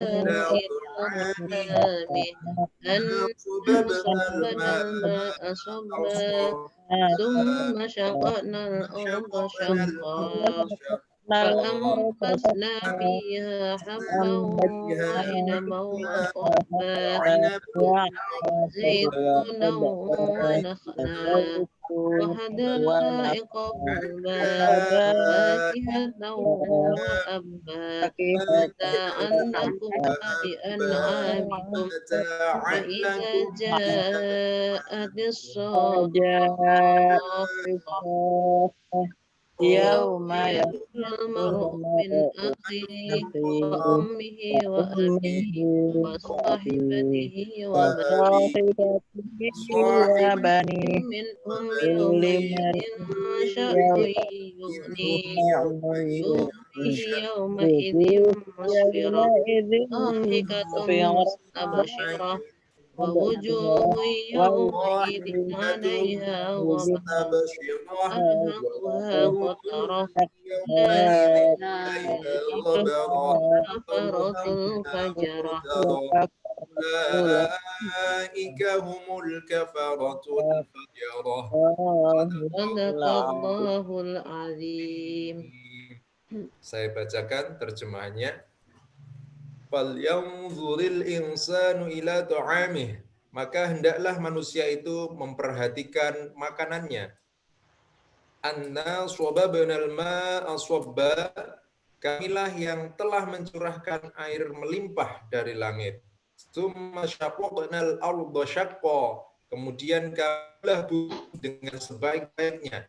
الإرهام أن صببنا الماء صبا ثم شققنا الأرض شقا فأنبتنا فيها حبا وعنبا وقبا زيتونا ونخلا وحدائق غلبا وفاكهة وأبا متاعا لكم ولأنعامكم فإذا جاءت الصاخة يوم يفر المرء من أخيه وأمه وأبيه وصاحبته وبنيه لكل امرئ منهم يومئذ شأن يغنيه وجوه يومئذ مسفرة ضاحكة مستبشرة ووجوه يومئذ عليها غبرة ترهقها قترة أولئك هم الكفرة الفجرة أولئك هم الكفرة الفجرة. صدق الله العظيم. Saya bacakan terjemahannya. Falyanzuril insanu ila ta'amih. Maka hendaklah manusia itu memperhatikan makanannya. Anna swababnal ma'a swabba. Kamilah yang telah mencurahkan air melimpah dari langit. Tsumma syaqqaqnal arda syaqqa. Kemudian kamilah bumi dengan sebaik-baiknya.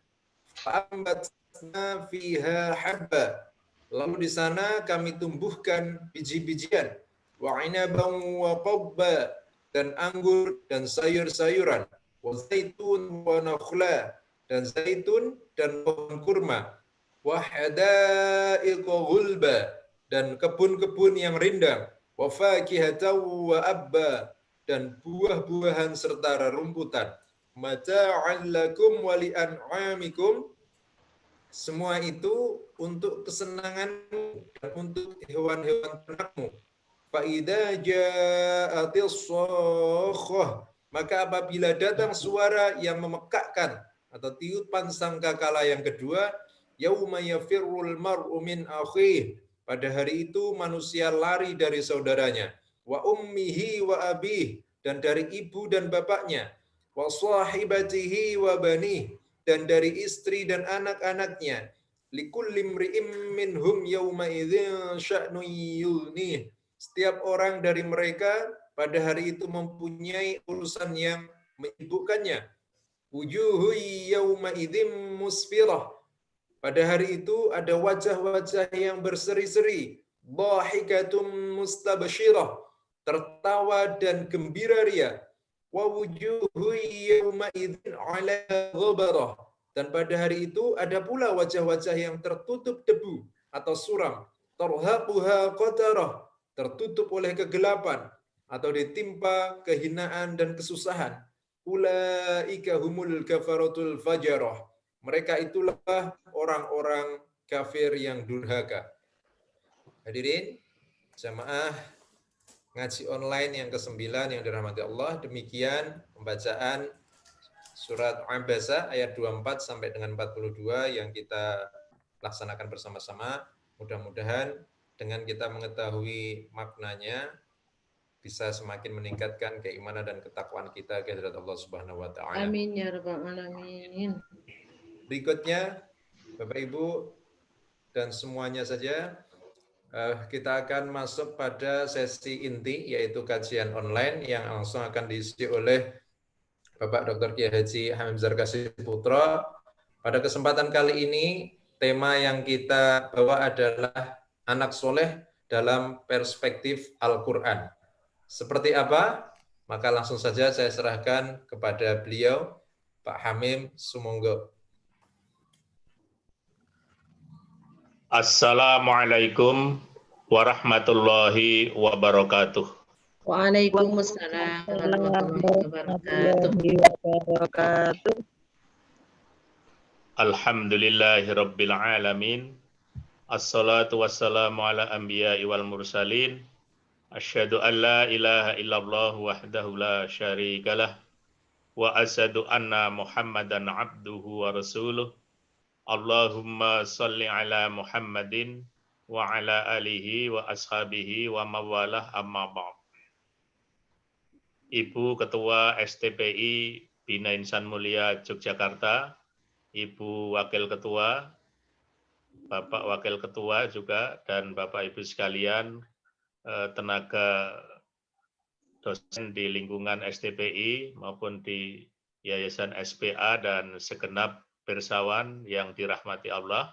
Fa'ambatna fiha habba. Lalu di sana kami tumbuhkan biji-bijian, wa 'inaban wa qadba, dan anggur dan sayur-sayuran, wa zaitun wa nakhla, dan zaitun dan pohon kurma, wa hadaiqa ghulba, dan kebun-kebun yang rindang, wa fakihatan wa abba, dan buah-buahan serta rerumputan, mata'an lakum wa li'an'amikum. Semua itu untuk kesenanganmu dan untuk hewan-hewan ternakmu. Fa'idha ja'atis shakhah. Maka apabila datang suara yang memekakkan atau tiupan sangkakala yang kedua, yauma yafirrul mar'u min akhih. Pada hari itu manusia lari dari saudaranya. Wa ummihi wa abih, dan dari ibu dan bapaknya. Wa sahibatihi wa banih, dan dari istri dan anak-anaknya. Likulli imri'im minhum yawma idzin sya'nun yughnih. Setiap orang dari mereka pada hari itu mempunyai urusan yang menyibukkannya. Wujuhu yawma idzin musfirah. Pada hari itu ada wajah-wajah yang berseri-seri. Dhahikatum mustabshirah. Tertawa dan gembira ria. Wa wujuhu yawma idzin 'ala ghabarah. Dan pada hari itu ada pula wajah-wajah yang tertutup debu atau suram. Tarhaquha qatarah, tertutup oleh kegelapan atau ditimpa kehinaan dan kesusahan. Ulaika humul kafaratul fajarah. Mereka itulah orang-orang kafir yang durhaka. Hadirin jamaah ngaji online yang ke-9 yang dirahmati Allah, demikian pembacaan surat Abasa ayat 24 sampai dengan 42 yang kita laksanakan bersama-sama. Mudah-mudahan dengan kita mengetahui maknanya bisa semakin meningkatkan keimanan dan ketakwaan kita kehadirat Allah Subhanahu wa taala. Amin ya rabbal alamin. Berikutnya Bapak Ibu dan semuanya saja, kita akan masuk pada sesi inti, yaitu kajian online yang langsung akan diisi oleh Bapak Dr. Kiai Haji Hamim Zarkasi Putra. Pada kesempatan kali ini, tema yang kita bawa adalah anak soleh dalam perspektif Al-Quran. Seperti apa? Maka langsung saja saya serahkan kepada beliau, Pak Hamim, sumonggo. Assalamualaikum warahmatullahi wabarakatuh. Waalaikumsalam warahmatullahi wabarakatuh. Alhamdulillahirabbil alamin. Assalatu wassalamu ala anbiya'i wal mursalin Asyhadu an la ilaha illallah wahdahu la syarikalah wa asyhadu anna Muhammadan abduhu wa rasuluh. Allahumma shalli ala Muhammadin wa ala alihi wa ashabihi wa mawalah amma ba'd. Ibu Ketua STPI Bina Insan Mulia Yogyakarta, Ibu Wakil Ketua, Bapak Wakil Ketua juga, dan Bapak Ibu sekalian, tenaga dosen di lingkungan STPI maupun di Yayasan SPA dan segenap pirsawan yang dirahmati Allah.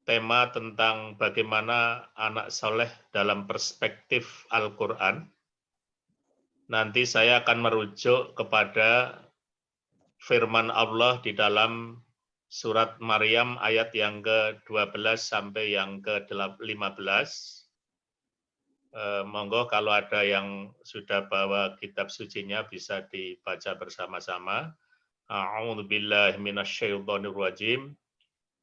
Tema tentang bagaimana anak soleh dalam perspektif Al-Quran. Nanti saya akan merujuk kepada firman Allah di dalam surat Maryam ayat yang ke-12 sampai yang ke-15. Monggo kalau ada yang sudah bawa kitab sucinya bisa dibaca bersama-sama. A'udzu billahi minasyaitonir rajim.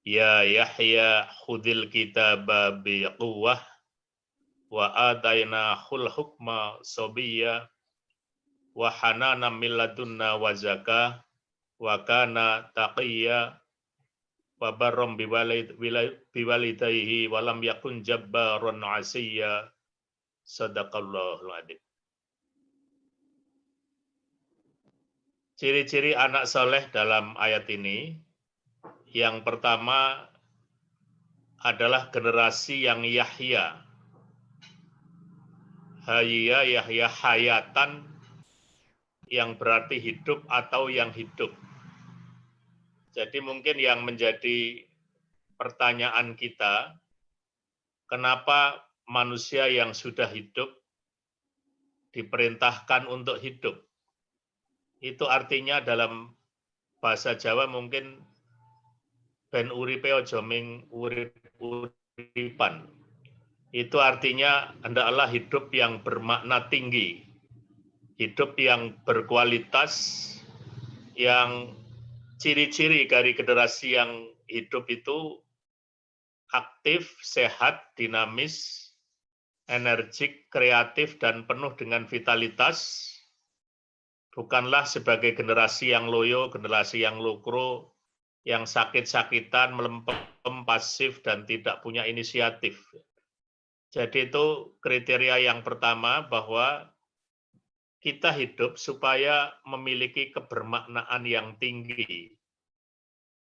Ya Yahya khudil kitaba biquwwah wa atainahul hukma sabiyya wa hanana min ladunna wa zakah wa kana taqiyya wa barram biwalidayhi wa lam yakun jabbaran 'asiyya. Sadaqallahul adzim. Ciri-ciri anak soleh dalam ayat ini, yang pertama adalah generasi yang Yahya. Hayya Yahya hayatan, yang berarti hidup atau yang hidup. Jadi mungkin yang menjadi pertanyaan kita, kenapa manusia yang sudah hidup diperintahkan untuk hidup? Itu artinya dalam bahasa Jawa mungkin ben uripe aja ming urip-uripan. Itu artinya hendaklah hidup yang bermakna tinggi, hidup yang berkualitas, yang ciri-ciri dari generasi yang hidup itu aktif, sehat, dinamis, energik, kreatif, dan penuh dengan vitalitas. Bukanlah sebagai generasi yang loyo, generasi yang lokro, yang sakit-sakitan, melempem, pasif, dan tidak punya inisiatif. Jadi itu kriteria yang pertama, bahwa kita hidup supaya memiliki kebermaknaan yang tinggi.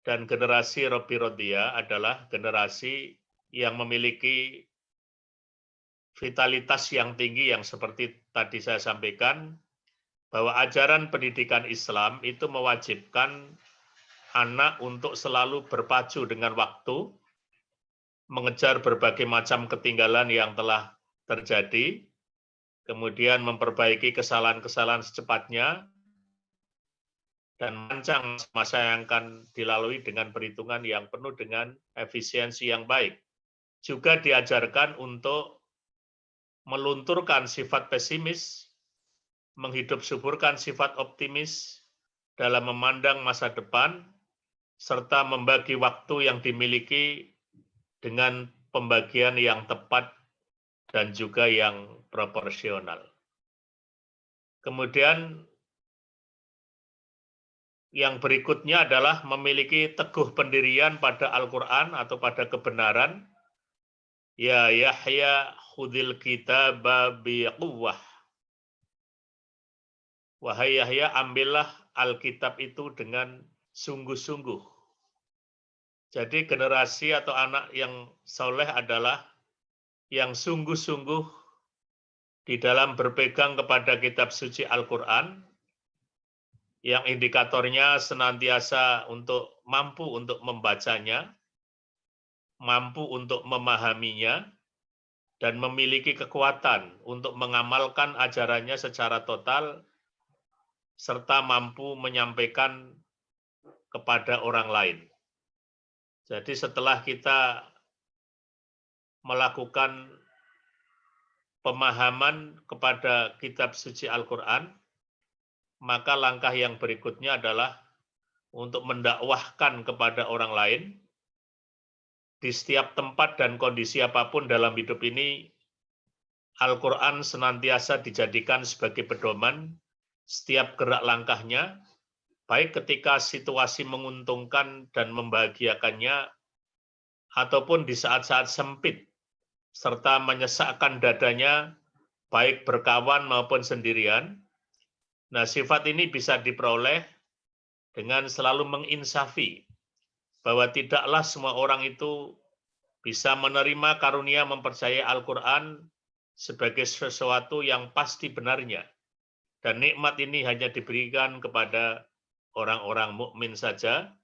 Dan generasi Robbi Rodiyah adalah generasi yang memiliki vitalitas yang tinggi, yang seperti tadi saya sampaikan, bahwa ajaran pendidikan Islam itu mewajibkan anak untuk selalu berpacu dengan waktu, mengejar berbagai macam ketinggalan yang telah terjadi, kemudian memperbaiki kesalahan-kesalahan secepatnya, dan merancang masa yang akan dilalui dengan perhitungan yang penuh dengan efisiensi yang baik. Juga diajarkan untuk melunturkan sifat pesimis, menghidup suburkan sifat optimis dalam memandang masa depan, serta membagi waktu yang dimiliki dengan pembagian yang tepat dan juga yang proporsional. Kemudian yang berikutnya adalah memiliki teguh pendirian pada Al-Quran atau pada kebenaran. Ya Yahya khudil kitaba biquwwah. Wahai Yahya, ambillah Alkitab itu dengan sungguh-sungguh. Jadi generasi atau anak yang soleh adalah yang sungguh-sungguh di dalam berpegang kepada kitab suci Al-Quran, yang indikatornya senantiasa mampu untuk membacanya, mampu untuk memahaminya, dan memiliki kekuatan untuk mengamalkan ajarannya secara total, serta mampu menyampaikan kepada orang lain. Jadi setelah kita melakukan pemahaman kepada kitab suci Al-Quran, maka langkah yang berikutnya adalah untuk mendakwahkan kepada orang lain di setiap tempat dan kondisi apapun dalam hidup ini. Al-Quran senantiasa dijadikan sebagai pedoman setiap gerak langkahnya, baik ketika situasi menguntungkan dan membahagiakannya, ataupun di saat-saat sempit, serta menyesakkan dadanya, baik berkawan maupun sendirian. Nah, sifat ini bisa diperoleh dengan selalu menginsafi bahwa tidaklah semua orang itu bisa menerima karunia mempercayai Al-Quran sebagai sesuatu yang pasti benarnya. Dan nikmat ini hanya diberikan kepada orang-orang mukmin saja,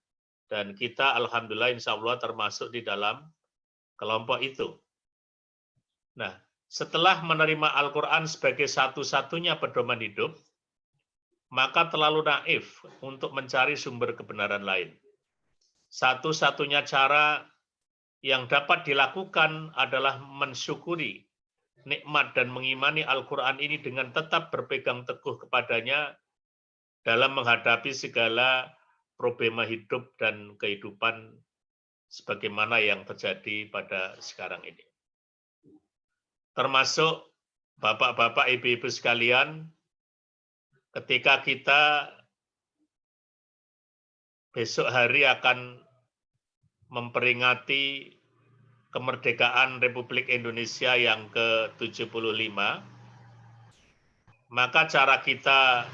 dan kita alhamdulillah insya Allah termasuk di dalam kelompok itu. Nah, setelah menerima Al-Quran sebagai satu-satunya pedoman hidup, maka terlalu naif untuk mencari sumber kebenaran lain. Satu-satunya cara yang dapat dilakukan adalah mensyukuri nikmat dan mengimani Al-Quran ini dengan tetap berpegang teguh kepadanya dalam menghadapi segala problema hidup dan kehidupan sebagaimana yang terjadi pada sekarang ini. Termasuk bapak-bapak, ibu-ibu sekalian, ketika kita besok hari akan memperingati kemerdekaan Republik Indonesia yang ke-75, maka cara kita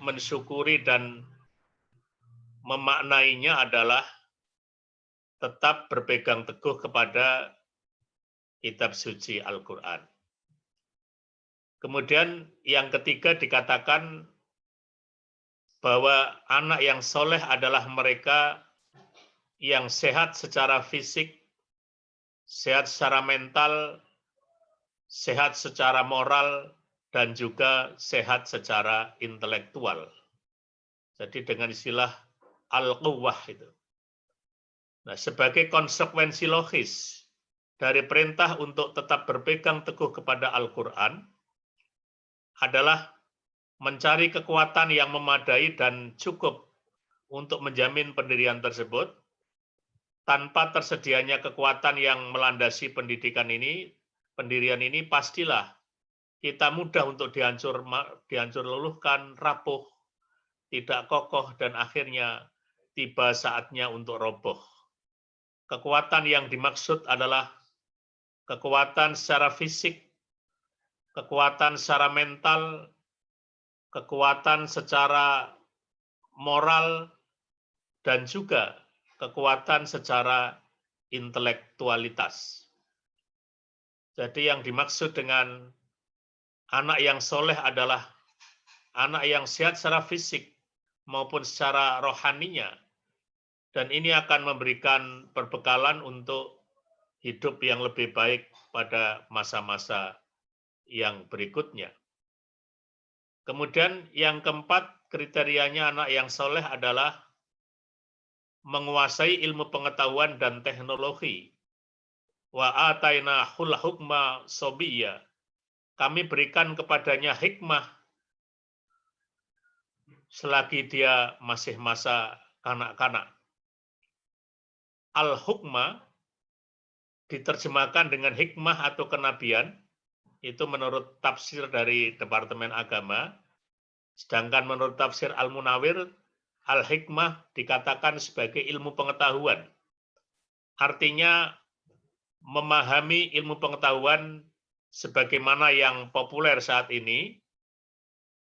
mensyukuri dan memaknainya adalah tetap berpegang teguh kepada kitab suci Al-Quran. Kemudian yang ketiga dikatakan bahwa anak yang soleh adalah mereka yang sehat secara fisik, sehat secara mental, sehat secara moral, dan juga sehat secara intelektual. Jadi dengan istilah al-quwwah itu. Nah, sebagai konsekuensi logis dari perintah untuk tetap berpegang teguh kepada Al-Quran adalah mencari kekuatan yang memadai dan cukup untuk menjamin pendirian tersebut. Tanpa tersedianya kekuatan yang melandasi pendirian ini pastilah kita mudah untuk dihancur luluhkan, rapuh, tidak kokoh, dan akhirnya tiba saatnya untuk roboh. Kekuatan yang dimaksud adalah kekuatan secara fisik, kekuatan secara mental, kekuatan secara moral, dan juga kekuatan secara intelektualitas. Jadi yang dimaksud dengan anak yang soleh adalah anak yang sehat secara fisik maupun secara rohaninya. Dan ini akan memberikan perbekalan untuk hidup yang lebih baik pada masa-masa yang berikutnya. Kemudian yang keempat, kriterianya anak yang soleh adalah menguasai ilmu pengetahuan dan teknologi. Wa atainahul hukma sobiyya. Kami berikan kepadanya hikmah selagi dia masih masa kanak-kanak. Al-hukma diterjemahkan dengan hikmah atau kenabian, itu menurut tafsir dari Departemen Agama. Sedangkan menurut tafsir Al-Munawir, al-hikmah dikatakan sebagai ilmu pengetahuan. Artinya memahami ilmu pengetahuan sebagaimana yang populer saat ini,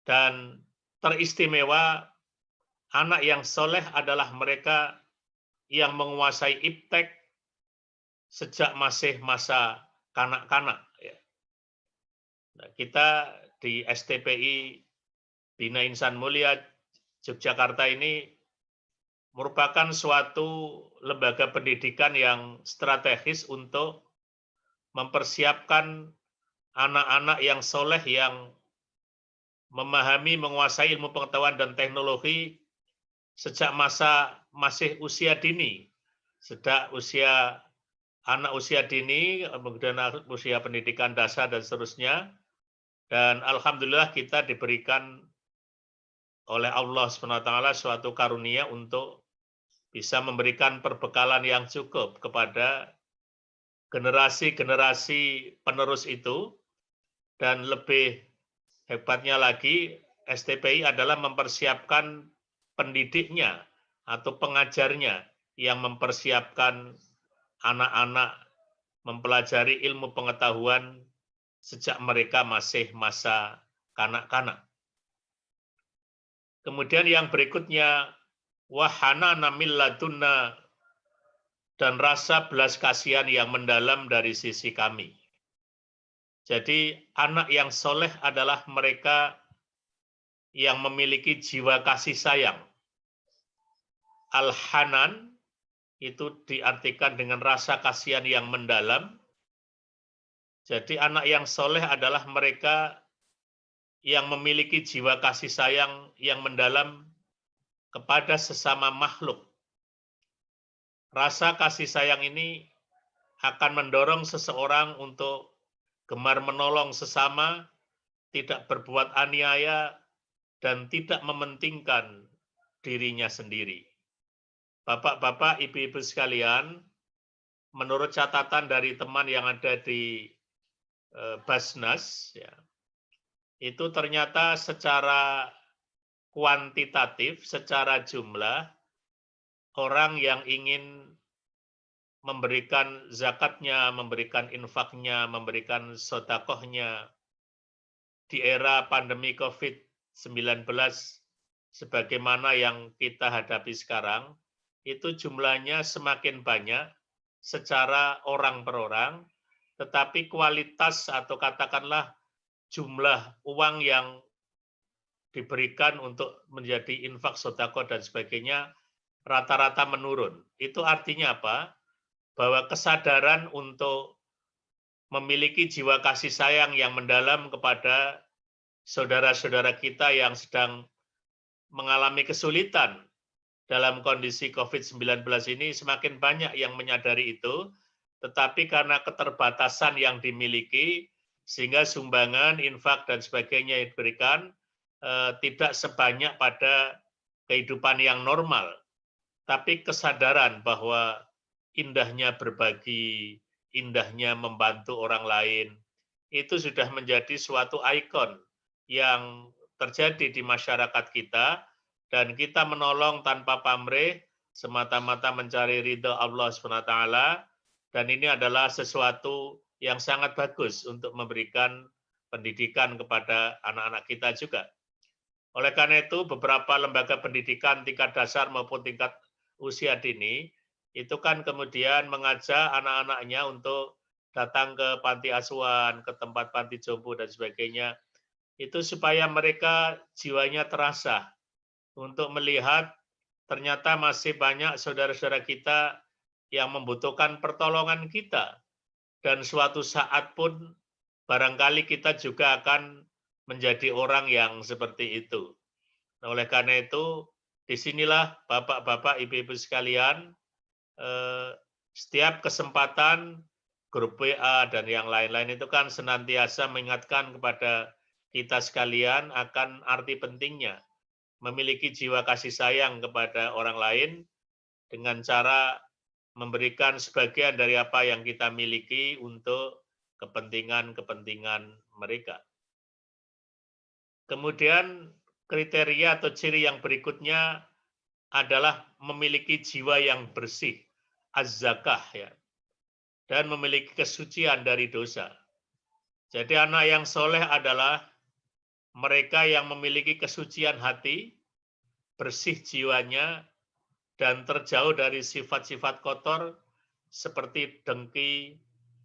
dan teristimewa anak yang soleh adalah mereka yang menguasai iptek sejak masih masa kanak-kanak. Nah, kita di STPI Bina Insan Mulia Yogyakarta ini merupakan suatu lembaga pendidikan yang strategis untuk mempersiapkan anak-anak yang soleh yang memahami, menguasai ilmu pengetahuan dan teknologi sejak masa masih usia dini, sejak anak usia dini, kemudian usia pendidikan dasar dan seterusnya. Dan alhamdulillah kita diberikan oleh Allah SWT suatu karunia untuk bisa memberikan perbekalan yang cukup kepada generasi-generasi penerus itu, dan lebih hebatnya lagi, STPI adalah mempersiapkan pendidiknya atau pengajarnya yang mempersiapkan anak-anak mempelajari ilmu pengetahuan sejak mereka masih masa kanak-kanak. Kemudian yang berikutnya, wahanana min ladunna, dan rasa belas kasihan yang mendalam dari sisi kami. Jadi anak yang soleh adalah mereka yang memiliki jiwa kasih sayang. Al-Hanan itu diartikan dengan rasa kasihan yang mendalam. Jadi anak yang soleh adalah mereka yang memiliki jiwa kasih sayang yang mendalam kepada sesama makhluk. Rasa kasih sayang ini akan mendorong seseorang untuk gemar menolong sesama, tidak berbuat aniaya, dan tidak mementingkan dirinya sendiri. Bapak-bapak, ibu-ibu sekalian, menurut catatan dari teman yang ada di Basnas, ya, itu ternyata secara kuantitatif, secara jumlah, orang yang ingin memberikan zakatnya, memberikan infaknya, memberikan sedekahnya di era pandemi COVID-19 sebagaimana yang kita hadapi sekarang, itu jumlahnya semakin banyak secara orang per orang, tetapi kualitas atau katakanlah jumlah uang yang diberikan untuk menjadi infak, sedekah dan sebagainya rata-rata menurun. Itu artinya apa? Bahwa kesadaran untuk memiliki jiwa kasih sayang yang mendalam kepada saudara-saudara kita yang sedang mengalami kesulitan dalam kondisi COVID-19 ini semakin banyak yang menyadari itu, tetapi karena keterbatasan yang dimiliki, sehingga sumbangan, infak, dan sebagainya yang diberikan tidak sebanyak pada kehidupan yang normal. Tapi kesadaran bahwa indahnya berbagi, indahnya membantu orang lain, itu sudah menjadi suatu ikon yang terjadi di masyarakat kita, dan kita menolong tanpa pamrih, semata-mata mencari ridho Allah SWT, dan ini adalah sesuatu yang sangat bagus untuk memberikan pendidikan kepada anak-anak kita juga. Oleh karena itu, beberapa lembaga pendidikan tingkat dasar maupun tingkat usia dini, itu kan kemudian mengajak anak-anaknya untuk datang ke panti asuhan, ke tempat panti jompo dan sebagainya, itu supaya mereka jiwanya terasa untuk melihat ternyata masih banyak saudara-saudara kita yang membutuhkan pertolongan kita. Dan suatu saat pun barangkali kita juga akan menjadi orang yang seperti itu. Nah, oleh karena itu, disinilah bapak-bapak, ibu-ibu sekalian, setiap kesempatan grup WA dan yang lain-lain itu kan senantiasa mengingatkan kepada kita sekalian akan arti pentingnya memiliki jiwa kasih sayang kepada orang lain dengan cara memberikan sebagian dari apa yang kita miliki untuk kepentingan-kepentingan mereka. Kemudian kriteria atau ciri yang berikutnya adalah memiliki jiwa yang bersih, az-zakah, ya, dan memiliki kesucian dari dosa. Jadi anak yang soleh adalah mereka yang memiliki kesucian hati, bersih jiwanya, dan terjauh dari sifat-sifat kotor seperti dengki,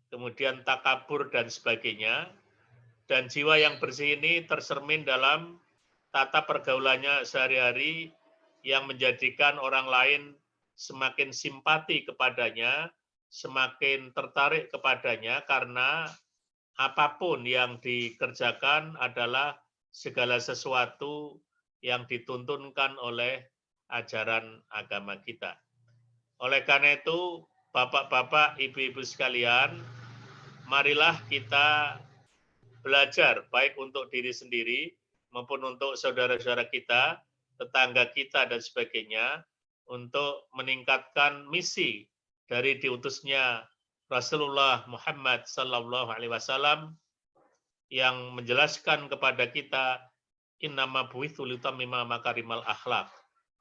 kemudian takabur, dan sebagainya. Dan jiwa yang bersih ini tercermin dalam tata pergaulannya sehari-hari yang menjadikan orang lain semakin simpati kepadanya, semakin tertarik kepadanya, karena apapun yang dikerjakan adalah segala sesuatu yang dituntunkan oleh ajaran agama kita. Oleh karena itu, bapak-bapak, ibu-ibu sekalian, marilah kita belajar baik untuk diri sendiri maupun untuk saudara-saudara kita, tetangga kita, dan sebagainya, untuk meningkatkan misi dari diutusnya Rasulullah Muhammad Sallallahu Alaihi Wasallam yang menjelaskan kepada kita innama buitsu litammima makarimal akhlak,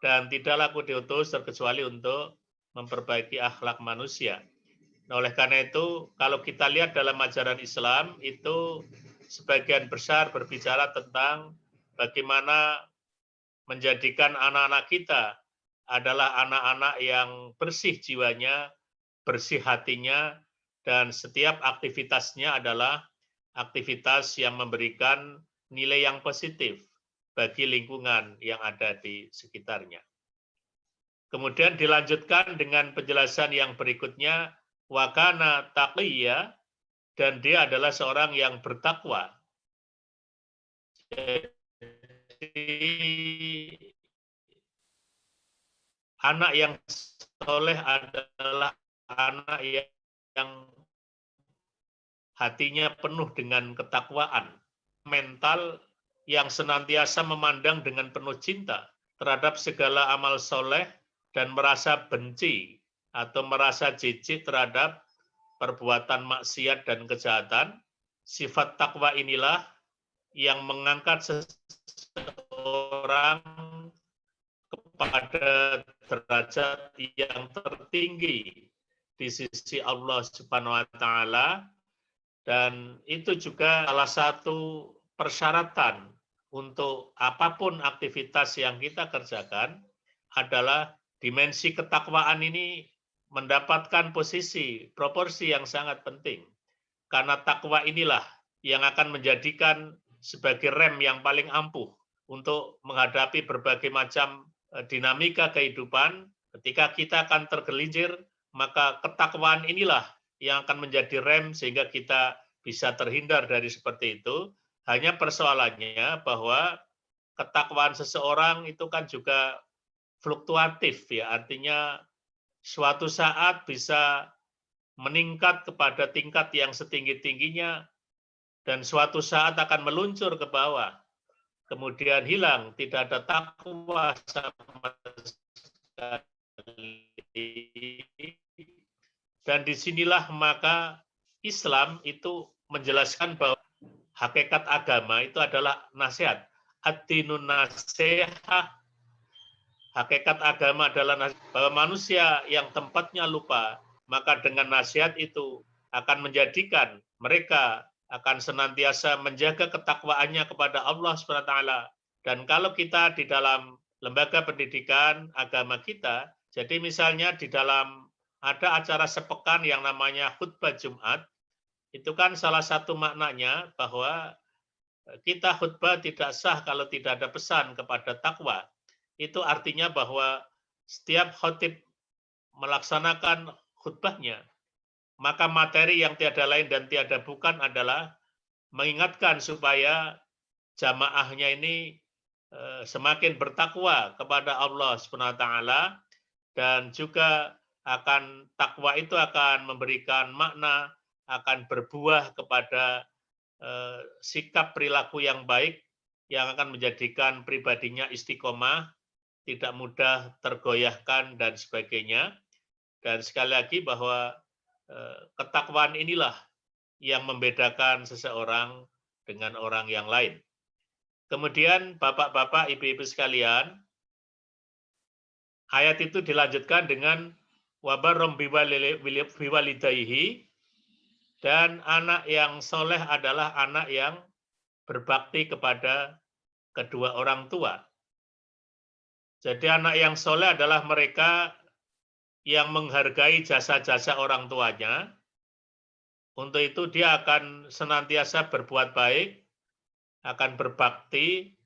dan tidaklah aku diutus terkecuali untuk memperbaiki akhlak manusia. Nah, oleh karena itu, kalau kita lihat dalam ajaran Islam itu sebagian besar berbicara tentang bagaimana menjadikan anak-anak kita adalah anak-anak yang bersih jiwanya, bersih hatinya, dan setiap aktivitasnya adalah aktivitas yang memberikan nilai yang positif bagi lingkungan yang ada di sekitarnya. Kemudian dilanjutkan dengan penjelasan yang berikutnya, wa kana taqiyya, dan dia adalah seorang yang bertakwa. Jadi anak yang soleh adalah anak yang hatinya penuh dengan ketakwaan, mental yang senantiasa memandang dengan penuh cinta terhadap segala amal soleh dan merasa benci atau merasa jijik terhadap perbuatan maksiat dan kejahatan. Sifat takwa inilah yang mengangkat seseorang kepada derajat yang tertinggi di sisi Allah Subhanahu wa taala, dan itu juga salah satu persyaratan untuk apapun aktivitas yang kita kerjakan adalah dimensi ketakwaan ini mendapatkan posisi, proporsi yang sangat penting. Karena takwa inilah yang akan menjadikan sebagai rem yang paling ampuh untuk menghadapi berbagai macam dinamika kehidupan. Ketika kita akan tergelincir, maka ketakwaan inilah yang akan menjadi rem sehingga kita bisa terhindar dari seperti itu. Hanya persoalannya bahwa ketakwaan seseorang itu kan juga fluktuatif ya, artinya suatu saat bisa meningkat kepada tingkat yang setinggi-tingginya dan suatu saat akan meluncur ke bawah. Kemudian hilang, tidak ada takwa sama sekali. Dan disinilah maka Islam itu menjelaskan bahwa hakikat agama itu adalah nasihat. Ad-dinun nasihah. Hakikat agama adalah bahwa manusia yang tempatnya lupa, maka dengan nasihat itu akan menjadikan mereka akan senantiasa menjaga ketakwaannya kepada Allah SWT. Dan kalau kita di dalam lembaga pendidikan agama kita, jadi misalnya di dalam ada acara sepekan yang namanya khutbah Jumat, itu kan salah satu maknanya bahwa kita khutbah tidak sah kalau tidak ada pesan kepada takwa. Itu artinya bahwa setiap khotib melaksanakan khutbahnya, maka materi yang tiada lain dan tiada bukan adalah mengingatkan supaya jamaahnya ini semakin bertakwa kepada Allah SWT, dan juga akan takwa itu akan memberikan makna, akan berbuah kepada sikap perilaku yang baik yang akan menjadikan pribadinya istiqomah, tidak mudah tergoyahkan dan sebagainya. Dan sekali lagi bahwa ketakwaan inilah yang membedakan seseorang dengan orang yang lain. Kemudian bapak-bapak, ibu-ibu sekalian, ayat itu dilanjutkan dengan wabarrom biwalidayhi, dan anak yang soleh adalah anak yang berbakti kepada kedua orang tua. Jadi anak yang soleh adalah mereka yang menghargai jasa-jasa orang tuanya. Untuk itu dia akan senantiasa berbuat baik, akan berbakti,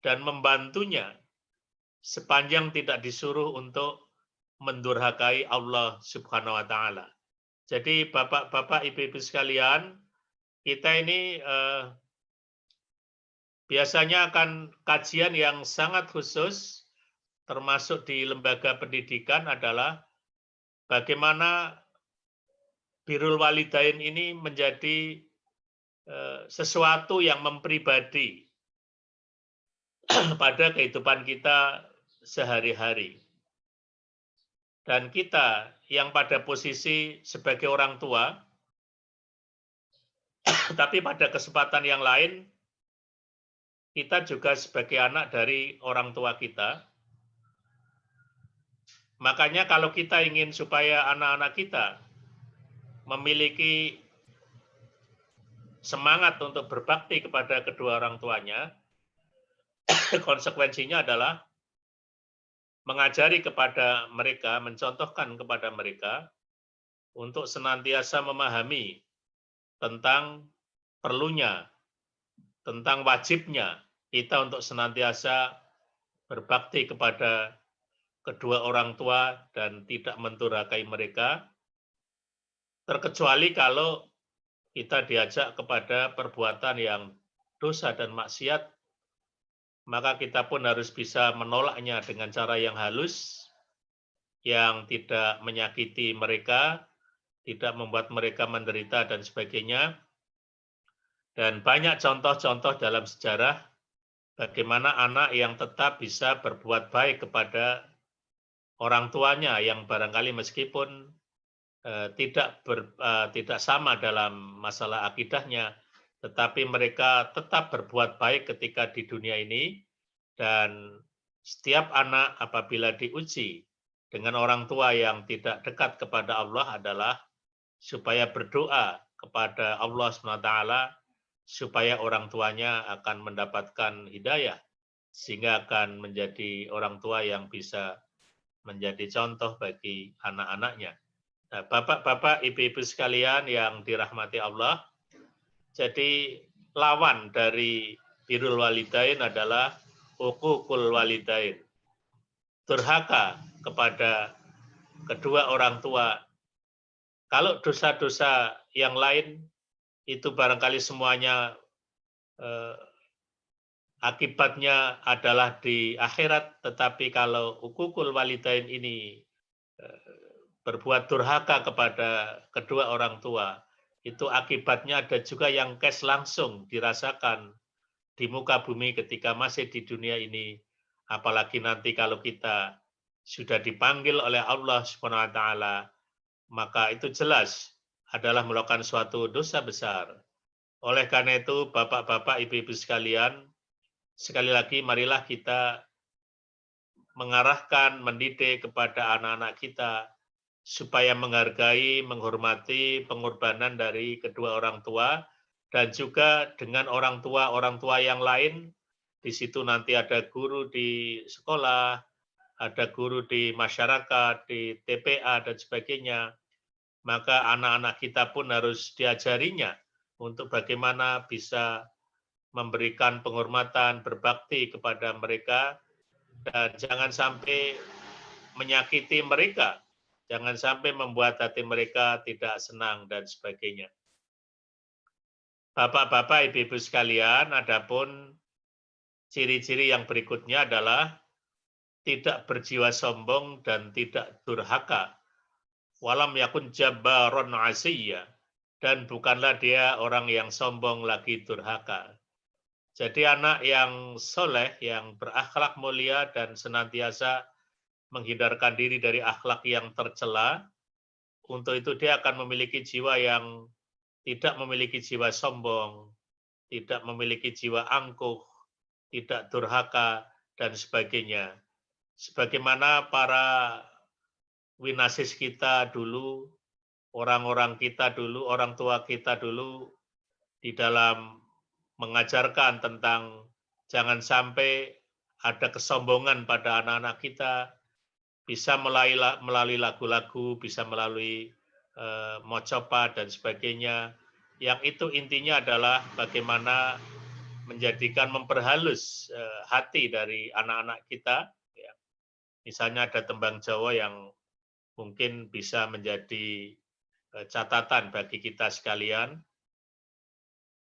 dan membantunya sepanjang tidak disuruh untuk mendurhakai Allah Subhanahu wa taala. Jadi bapak-bapak, ibu-ibu sekalian, kita ini biasanya akan kajian yang sangat khusus termasuk di lembaga pendidikan adalah bagaimana birrul walidain ini menjadi sesuatu yang mempribadi pada kehidupan kita sehari-hari. Dan kita yang pada posisi sebagai orang tua, tapi pada kesempatan yang lain, kita juga sebagai anak dari orang tua kita. Makanya kalau kita ingin supaya anak-anak kita memiliki semangat untuk berbakti kepada kedua orang tuanya, konsekuensinya adalah mengajari kepada mereka, mencontohkan kepada mereka untuk senantiasa memahami tentang perlunya, tentang wajibnya kita untuk senantiasa berbakti kepada kedua orang tua dan tidak mendurhakai mereka, terkecuali kalau kita diajak kepada perbuatan yang dosa dan maksiat, maka kita pun harus bisa menolaknya dengan cara yang halus, yang tidak menyakiti mereka, tidak membuat mereka menderita dan sebagainya. Dan banyak contoh-contoh dalam sejarah bagaimana anak yang tetap bisa berbuat baik kepada orang tuanya yang barangkali meskipun tidak sama dalam masalah akidahnya, tetapi mereka tetap berbuat baik ketika di dunia ini. Dan setiap anak apabila diuji dengan orang tua yang tidak dekat kepada Allah adalah supaya berdoa kepada Allah SWT supaya orang tuanya akan mendapatkan hidayah, sehingga akan menjadi orang tua yang bisa menjadi contoh bagi anak-anaknya. Nah, bapak-bapak, ibu-ibu sekalian yang dirahmati Allah, jadi lawan dari birrul walidain adalah uququl walidain, durhaka kepada kedua orang tua. Kalau dosa-dosa yang lain itu barangkali semuanya akibatnya adalah di akhirat, tetapi kalau uququl walidain ini berbuat durhaka kepada kedua orang tua, itu akibatnya ada juga yang cash langsung dirasakan di muka bumi ketika masih di dunia ini, apalagi nanti kalau kita sudah dipanggil oleh Allah Subhanahu wa taala, maka itu jelas adalah melakukan suatu dosa besar. Oleh karena itu, bapak-bapak, ibu-ibu sekalian, sekali lagi marilah kita mengarahkan, mendidik kepada anak-anak kita supaya menghargai, menghormati pengorbanan dari kedua orang tua, dan juga dengan orang tua yang lain. Di situ nanti ada guru di sekolah, ada guru di masyarakat, di TPA, dan sebagainya. Maka anak-anak kita pun harus diajarinya untuk bagaimana bisa memberikan penghormatan, berbakti kepada mereka, dan jangan sampai menyakiti mereka. Jangan sampai membuat hati mereka tidak senang dan sebagainya. Bapak-bapak, ibu-ibu sekalian, adapun ciri-ciri yang berikutnya adalah tidak berjiwa sombong dan tidak durhaka. Walam yakun jabbaron asiyya, dan bukanlah dia orang yang sombong lagi durhaka. Jadi anak yang soleh, yang berakhlak mulia dan senantiasa menghindarkan diri dari akhlak yang tercela, untuk itu dia akan memiliki jiwa yang tidak memiliki jiwa sombong, tidak memiliki jiwa angkuh, tidak durhaka, dan sebagainya. Sebagaimana para winasis kita dulu, orang-orang kita dulu, orang tua kita dulu, di dalam mengajarkan tentang jangan sampai ada kesombongan pada anak-anak kita, bisa melalui lagu-lagu, bisa melalui mocopa dan sebagainya. Yang itu intinya adalah bagaimana menjadikan, memperhalus hati dari anak-anak kita. Ya. Misalnya ada tembang Jawa yang mungkin bisa menjadi catatan bagi kita sekalian.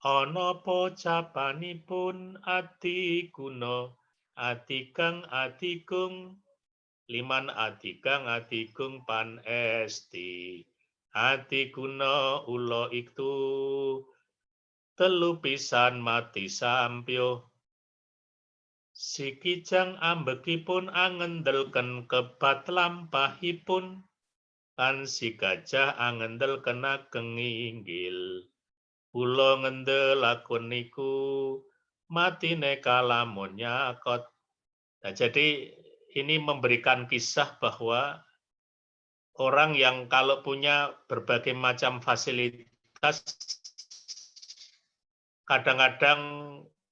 Ana pocapanipun ati guna, ati kang atigung, liman atikang atigung pan esti, ati guna ulo iktu, telu pisan mati sampyo. Si kijang ambekipun angendelken kebat lampahipun, kan si gajah angendelken ageng inggil. Kula ngendelakun niku matine kalamun nyakot. Nah, jadi ini memberikan kisah bahwa orang yang kalau punya berbagai macam fasilitas kadang-kadang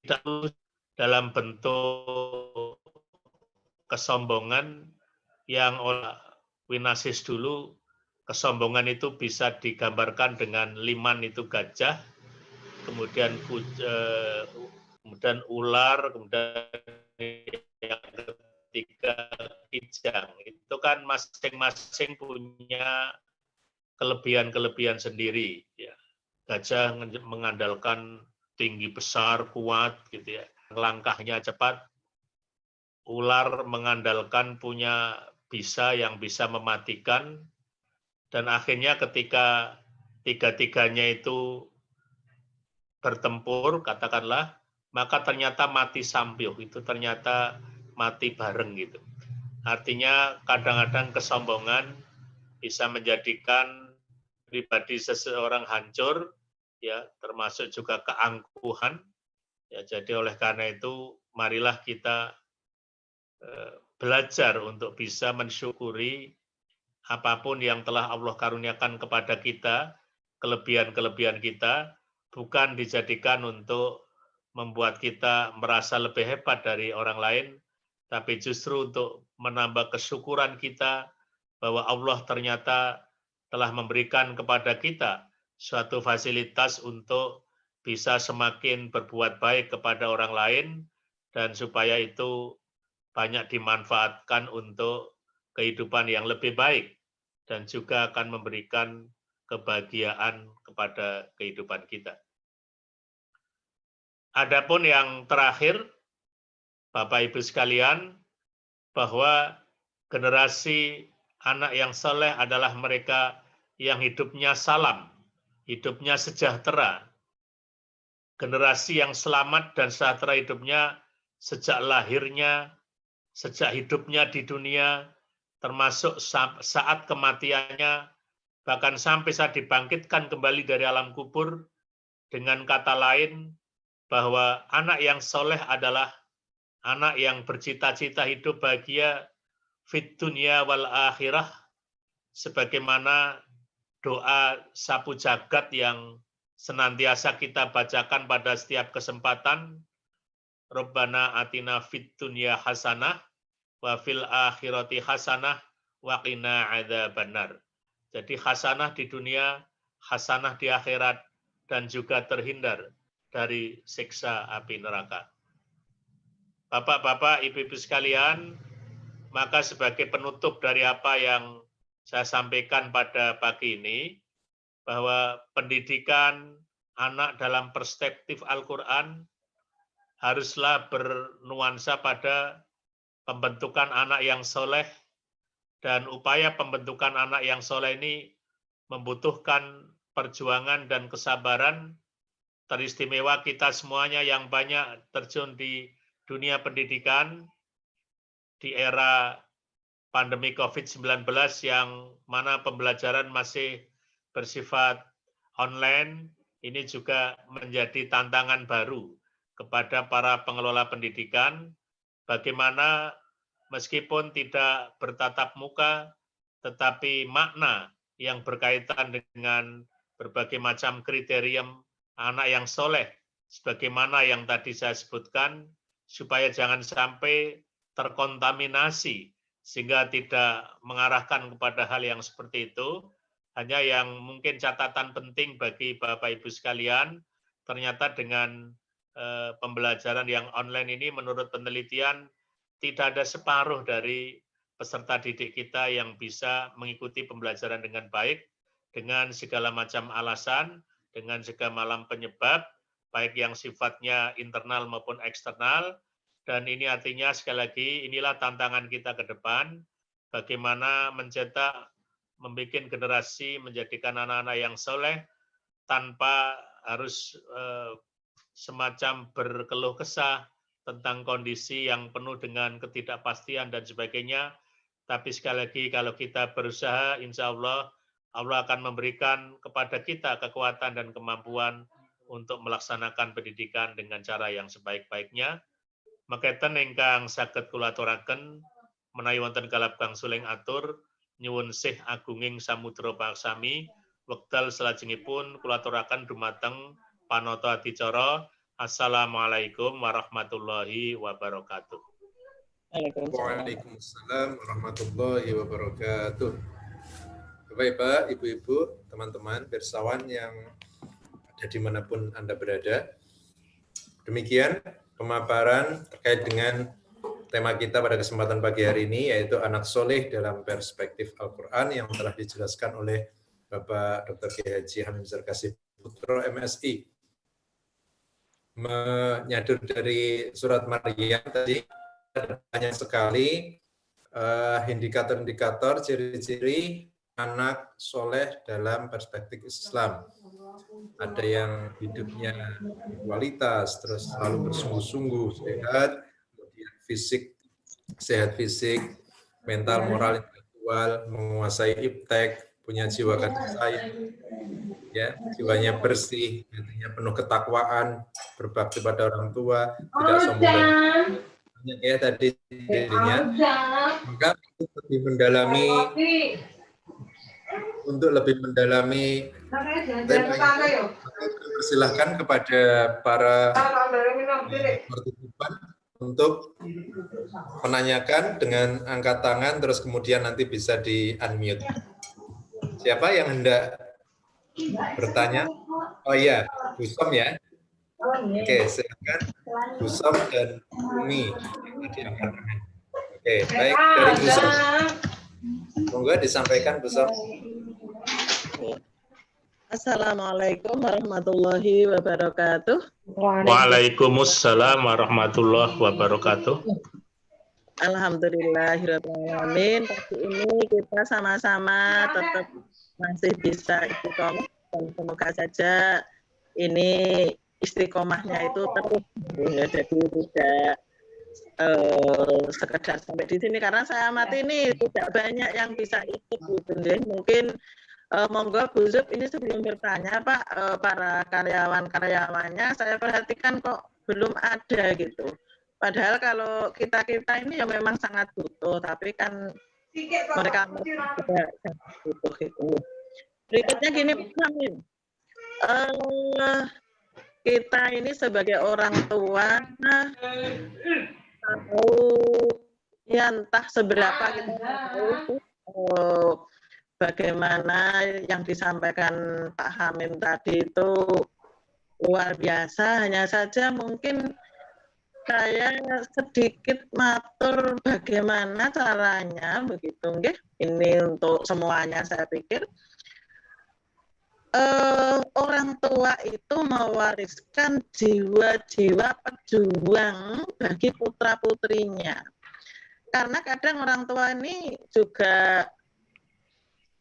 tidak lulus dalam bentuk kesombongan yang oleh Winasis dulu, kesombongan itu bisa digambarkan dengan liman itu gajah, kemudian ular, kemudian yang ketiga kijang. Itu kan masing-masing punya kelebihan-kelebihan sendiri. Ya. Gajah mengandalkan tinggi besar, kuat, gitu ya. Langkahnya cepat. Ular mengandalkan punya bisa yang bisa mematikan. Dan akhirnya ketika tiga-tiganya itu bertempur, katakanlah, maka ternyata mati sampiuh, itu ternyata mati bareng gitu. Artinya kadang-kadang kesombongan bisa menjadikan pribadi seseorang hancur, ya, termasuk juga keangkuhan. Ya, jadi oleh karena itu marilah kita belajar untuk bisa mensyukuri apapun yang telah Allah karuniakan kepada kita, kelebihan-kelebihan kita, bukan dijadikan untuk membuat kita merasa lebih hebat dari orang lain, tapi justru untuk menambah kesyukuran kita bahwa Allah ternyata telah memberikan kepada kita suatu fasilitas untuk bisa semakin berbuat baik kepada orang lain, dan supaya itu banyak dimanfaatkan untuk kehidupan yang lebih baik dan juga akan memberikan kebahagiaan kepada kehidupan kita. Adapun yang terakhir, Bapak Ibu sekalian, bahwa generasi anak yang soleh adalah mereka yang hidupnya salam, hidupnya sejahtera. Generasi yang selamat dan sejahtera hidupnya sejak lahirnya, sejak hidupnya di dunia, termasuk saat kematiannya, bahkan sampai saat dibangkitkan kembali dari alam kubur. Dengan kata lain, bahwa anak yang soleh adalah anak yang bercita-cita hidup bahagia fit dunia wal akhirah, sebagaimana doa sapu jagat yang senantiasa kita bacakan pada setiap kesempatan. Rabbana atina fit dunya hasanah wa fil akhirati hasanah wa qina adzabannar. Jadi hasanah di dunia, hasanah di akhirat, dan juga terhindar dari siksa api neraka. Bapak-bapak, ibu-ibu sekalian, maka sebagai penutup dari apa yang saya sampaikan pada pagi ini, bahwa pendidikan anak dalam perspektif Al-Quran haruslah bernuansa pada pembentukan anak yang soleh, dan upaya pembentukan anak yang soleh ini membutuhkan perjuangan dan kesabaran. Teristimewa kita semuanya yang banyak terjun di dunia pendidikan di era pandemi COVID-19 yang mana pembelajaran masih bersifat online, ini juga menjadi tantangan baru kepada para pengelola pendidikan, bagaimana meskipun tidak bertatap muka, tetapi makna yang berkaitan dengan berbagai macam kriteria anak yang soleh, sebagaimana yang tadi saya sebutkan, supaya jangan sampai terkontaminasi, sehingga tidak mengarahkan kepada hal yang seperti itu. Hanya yang mungkin catatan penting bagi Bapak Ibu sekalian, ternyata dengan pembelajaran yang online ini menurut penelitian, tidak ada separuh dari peserta didik kita yang bisa mengikuti pembelajaran dengan baik, dengan segala macam alasan, dengan segala macam penyebab, baik yang sifatnya internal maupun eksternal. Dan ini artinya sekali lagi, inilah tantangan kita ke depan, bagaimana mencetak, membuat generasi, menjadikan anak-anak yang soleh, tanpa harus semacam berkeluh kesah, tentang kondisi yang penuh dengan ketidakpastian dan sebagainya. Tapi sekali lagi kalau kita berusaha, insya Allah akan memberikan kepada kita kekuatan dan kemampuan untuk melaksanakan pendidikan dengan cara yang sebaik-baiknya. Makaten ingkang saged kula aturaken menawi wonten kalap kang suling atur nyuwun sih agunging samudra paksami wekdal salajengipun kula aturaken dumateng panata adicara. Assalamualaikum warahmatullahi wabarakatuh. Waalaikumsalam warahmatullahi wabarakatuh. Bapak, Ibu-ibu, teman-teman, pirsawan yang ada dimanapun Anda berada. Demikian pemaparan terkait dengan tema kita pada kesempatan pagi hari ini, yaitu anak soleh dalam perspektif Al-Quran yang telah dijelaskan oleh Bapak Dr. Kiai Haji Hamim Zarkasih Putro, MSI. Menyadur dari surat Maryam tadi, ada banyak sekali indikator-indikator, ciri-ciri anak soleh dalam perspektif Islam. Ada yang hidupnya kualitas, terus selalu bersungguh-sungguh, sehat, kemudian sehat fisik, mental, moral, intelektual, menguasai iptek, punya jiwa kasih sayang, ya, jiwanya bersih, hatinya penuh ketakwaan, berbakti pada orang tua, tidak sombong dan banyak ya tadi dirinya. Maka untuk lebih mendalami tema ini, persilahkan kepada para partisipan untuk menanyakan dengan angkat tangan, terus kemudian nanti bisa di-unmute. Siapa yang hendak bertanya? Oh iya, Bu Som ya. Oke, silakan Bu Som dan Umi. Oke, baik, dari Bu Som. Monggo disampaikan Bu Som. Assalamualaikum warahmatullahi wabarakatuh. Waalaikumsalam warahmatullahi wabarakatuh. Alhamdulillahirrahmanirrahim. Pagi ini kita sama-sama tetap masih bisa istiqomah dan semoga saja ini istiqomahnya itu terus ya, jadi tidak sekedar sampai di sini karena saya amati ini tidak banyak yang bisa ikut gitu. Mungkin monggo Bu Zub ini sebelum bertanya Pak, para karyawan-karyawannya saya perhatikan kok belum ada gitu. Padahal kalau kita ini ya memang sangat butuh, tapi kan mereka juga sangat butuh itu. Berikutnya gini Pak Amin, kita ini sebagai orang tua tahu ya entah seberapa kita tahu bagaimana yang disampaikan Pak Hamim tadi itu luar biasa. Hanya saja mungkin saya sedikit matur bagaimana caranya begitu, nggih. Ini untuk semuanya saya pikir. Orang tua itu mewariskan jiwa-jiwa pejuang bagi putra-putrinya. Karena kadang orang tua ini juga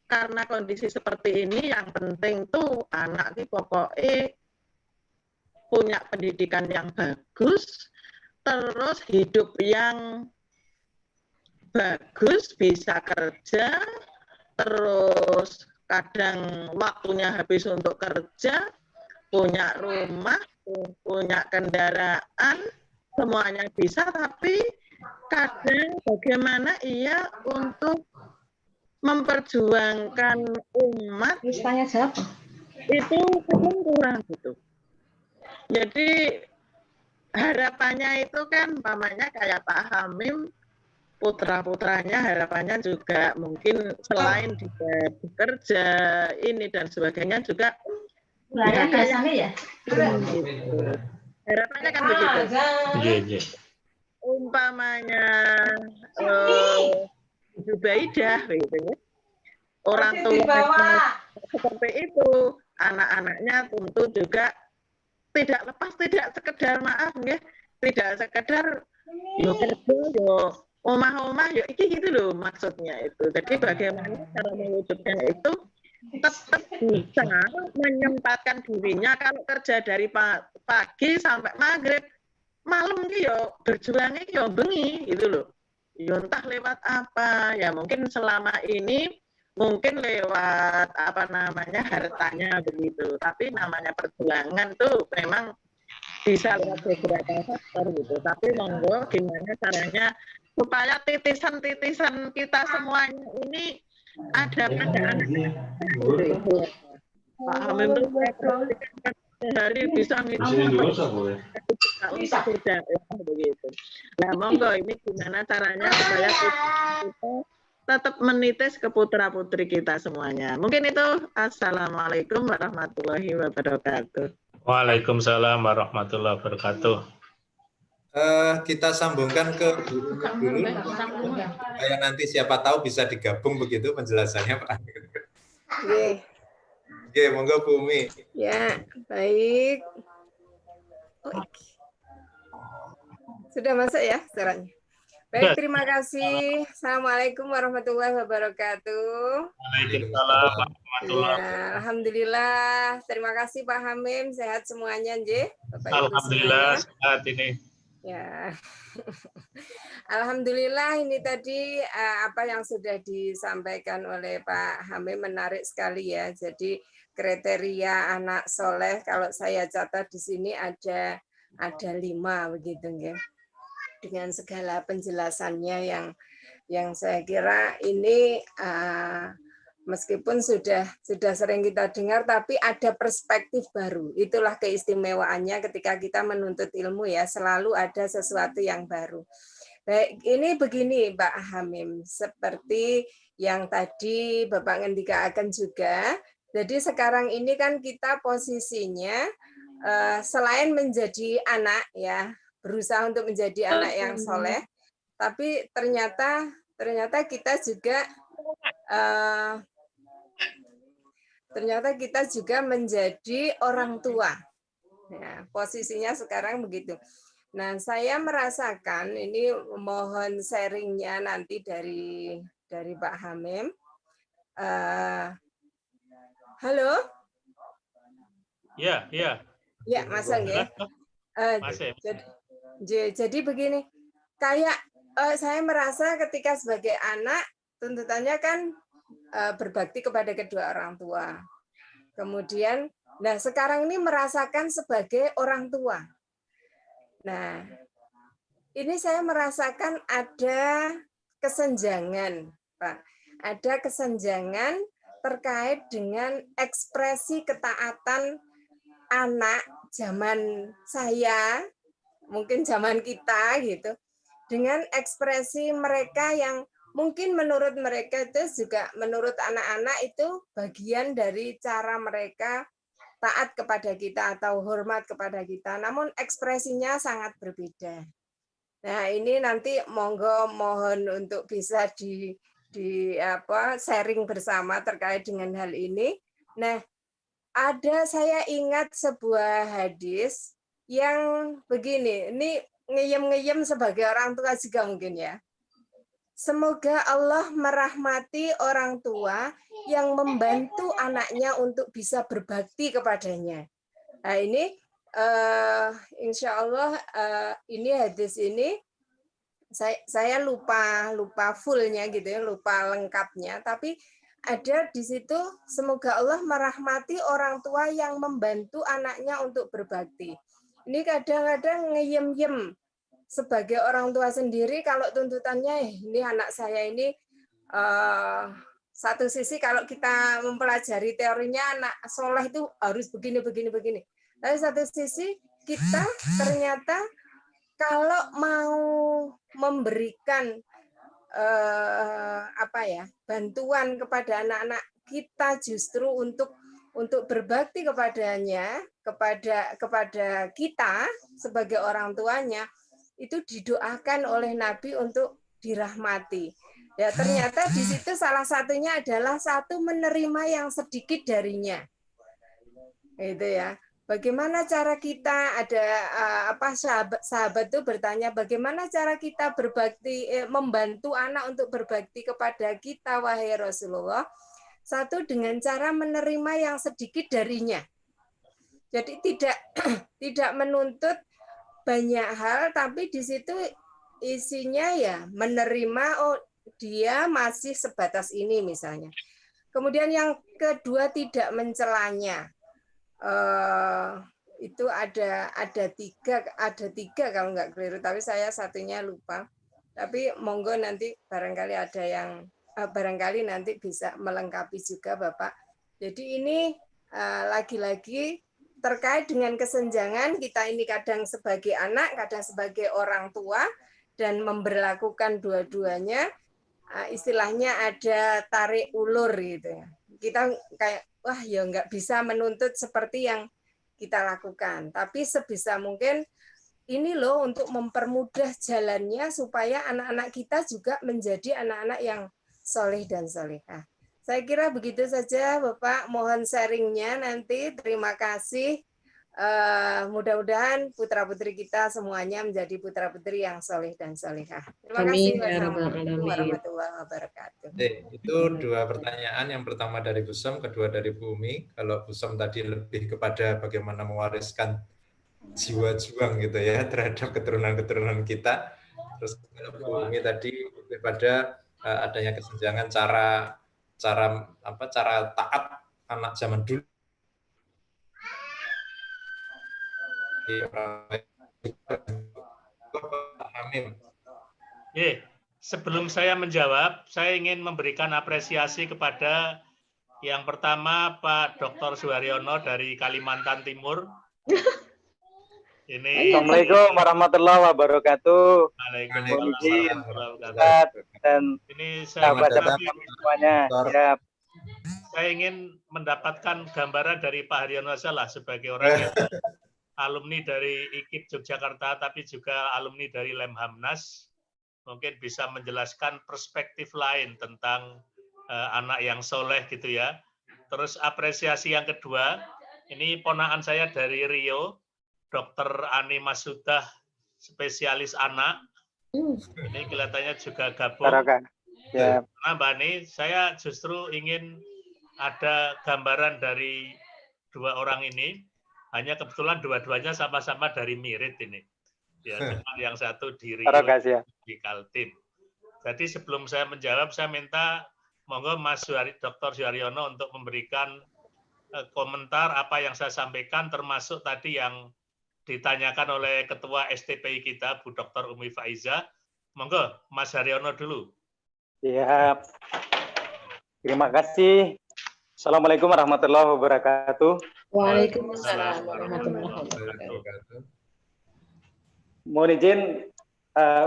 karena kondisi seperti ini yang penting tuh anak ini pokoknya punya pendidikan yang bagus, terus hidup yang bagus, bisa kerja, terus kadang waktunya habis untuk kerja, punya rumah, punya kendaraan, semuanya bisa, tapi kadang bagaimana ia untuk memperjuangkan umat itu kadang kurang gitu. Jadi harapannya itu kan umpamanya kayak Pak Hamim, putra-putranya harapannya juga mungkin selain juga bekerja ini dan sebagainya juga ya, gitu. Harapannya kan begitu. Umpamanya Zubaidah gitu ya. Orang tua seperti itu, anak-anaknya tentu juga tidak lepas, tidak sekedar maaf ya, tidak sekedar yo kerja yo omah-omah yo iki gitu loh maksudnya itu. Jadi bagaimana cara mewujudkan itu tetap bisa menyempatkan dirinya kalau kerja dari pagi sampai maghrib malam ki yo berjuangnya yo bengi gitu loh. Yo entah lewat apa, ya mungkin selama ini mungkin lewat apa namanya hartanya begitu. Tapi namanya perjuangan tuh memang bisa lewat beberapa faktor gitu. Tapi monggo gimana caranya supaya titisan-titisan kita semuanya ini ada pada anak gitu. Pak Hamim tuh saya perhatikan sehari bisa minum untuk berdakwah begitu. Nah, monggo ini gimana caranya supaya kita tetap menitis ke putra-putri kita semuanya. Mungkin itu. Assalamualaikum warahmatullahi wabarakatuh. Waalaikumsalam warahmatullahi wabarakatuh. Kita sambungkan ke Bu Umi dulu. Supaya nanti siapa tahu bisa digabung begitu penjelasannya, Pak. Oke, monggo Bu Umi. Ya, baik. Sudah masuk ya suaranya? Baik, terima kasih. Assalamualaikum warahmatullahi wabarakatuh. Waalaikumsalam warahmatullahi wabarakatuh. Ya, alhamdulillah. Terima kasih Pak Hamim. Sehat semuanya, Nje? Alhamdulillah sehat ini. Ya. Alhamdulillah ini tadi apa yang sudah disampaikan oleh Pak Hamim menarik sekali ya. Jadi kriteria anak soleh kalau saya catat di sini ada 5 begitu ya. Dengan segala penjelasannya yang saya kira ini meskipun sudah sering kita dengar tapi ada perspektif baru. Itulah keistimewaannya ketika kita menuntut ilmu ya, selalu ada sesuatu yang baru. Baik, ini begini Pak Hamim, seperti yang tadi Bapak ngendikakan juga. Jadi sekarang ini kan kita posisinya selain menjadi anak ya, berusaha untuk menjadi anak yang soleh, tapi ternyata kita juga menjadi orang tua. Ya, posisinya sekarang begitu. Nah, saya merasakan ini mohon sharingnya nanti dari Pak Hamim. Halo? Ya. Ya, Mas Angge. Jadi begini, kayak saya merasa ketika sebagai anak, tuntutannya kan berbakti kepada kedua orang tua. Kemudian, nah sekarang ini merasakan sebagai orang tua. Nah, ini saya merasakan ada kesenjangan, Pak. Ada kesenjangan terkait dengan ekspresi ketaatan anak zaman saya, mungkin zaman kita gitu, dengan ekspresi mereka yang mungkin menurut mereka itu juga menurut anak-anak itu bagian dari cara mereka taat kepada kita atau hormat kepada kita, namun ekspresinya sangat berbeda. Nah, ini nanti monggo mohon untuk bisa di sharing bersama terkait dengan hal ini. Nah, saya ingat sebuah hadis yang begini, ini ngeyem-ngeyem sebagai orang tua juga mungkin ya. Semoga Allah merahmati orang tua yang membantu anaknya untuk bisa berbakti kepadanya. Nah ini insya Allah ini hadis ini saya lupa fullnya gitu ya, lupa lengkapnya. Tapi ada di situ semoga Allah merahmati orang tua yang membantu anaknya untuk berbakti. Ini kadang-kadang ngeyem-yem sebagai orang tua sendiri kalau tuntutannya ini anak saya ini satu sisi kalau kita mempelajari teorinya anak soleh itu harus begini. Tapi satu sisi kita ternyata kalau mau memberikan bantuan kepada anak-anak kita justru untuk berbakti kepadanya, kepada kita sebagai orang tuanya, itu didoakan oleh Nabi untuk dirahmati. Ya, ternyata di situ salah satunya adalah satu menerima yang sedikit darinya. Itu ya. Bagaimana cara kita sahabat itu bertanya bagaimana cara kita berbakti membantu anak untuk berbakti kepada kita wahai Rasulullah? Satu dengan cara menerima yang sedikit darinya. Jadi tidak menuntut banyak hal, tapi di situ isinya ya menerima, oh dia masih sebatas ini misalnya. Kemudian yang kedua tidak mencelanya. Itu ada tiga kalau nggak keliru, tapi saya satunya lupa. Tapi monggo nanti barangkali ada yang barangkali nanti bisa melengkapi juga Bapak. Jadi ini lagi-lagi terkait dengan kesenjangan, kita ini kadang sebagai anak, kadang sebagai orang tua, dan memberlakukan dua-duanya, istilahnya ada tarik ulur gitu ya. Kita kayak, wah ya nggak bisa menuntut seperti yang kita lakukan. Tapi sebisa mungkin ini loh untuk mempermudah jalannya supaya anak-anak kita juga menjadi anak-anak yang soleh dan solehah. Saya kira begitu saja Bapak, mohon sharingnya nanti. Terima kasih. Mudah-mudahan putra-putri kita semuanya menjadi putra-putri yang soleh dan solehah. Terima kasih. Wassalamualaikum warahmatullahi wabarakatuh. Itu dua pertanyaan, yang pertama dari Bu Som, kedua dari Bu Umi. Kalau Bu Som tadi lebih kepada bagaimana mewariskan jiwa juang gitu ya terhadap keturunan-keturunan kita. Terus Bu Umi tadi lebih pada adanya kesenjangan cara taat anak zaman dulu. Sebelum saya menjawab, saya ingin memberikan apresiasi kepada yang pertama Pak Dr. Suharyono dari Kalimantan Timur. Ini Assalamualaikum warahmatullahi wabarakatuh. Waalaikumsalam warahmatullahi wabarakatuh. Dan ini sahabat semuanya. Ya. Saya ingin mendapatkan gambaran dari Pak Haryono salah sebagai orang yang alumni dari IKIP Yogyakarta, tapi juga alumni dari Lemhamnas, mungkin bisa menjelaskan perspektif lain tentang anak yang soleh gitu ya. Terus apresiasi yang kedua, ini ponakan saya dari Rio, Dr. Ani Masudah, spesialis anak. Ini kelihatannya juga gabung. Ya. Nah, Mbak Ani, saya justru ingin ada gambaran dari dua orang ini. Hanya kebetulan dua-duanya sama-sama dari Mirit ini. Ya, cuma yang satu di Rio, di Kaltim. Jadi sebelum saya menjawab, saya minta monggo Mas Dr. Suharyono untuk memberikan komentar apa yang saya sampaikan, termasuk tadi yang ditanyakan oleh Ketua STPI kita, Bu Dr. Umi Faiza. Monggo, Mas Haryono dulu. Siap. Terima kasih. Assalamualaikum warahmatullahi wabarakatuh. Waalaikumsalam warahmatullahi wabarakatuh. Mohon izin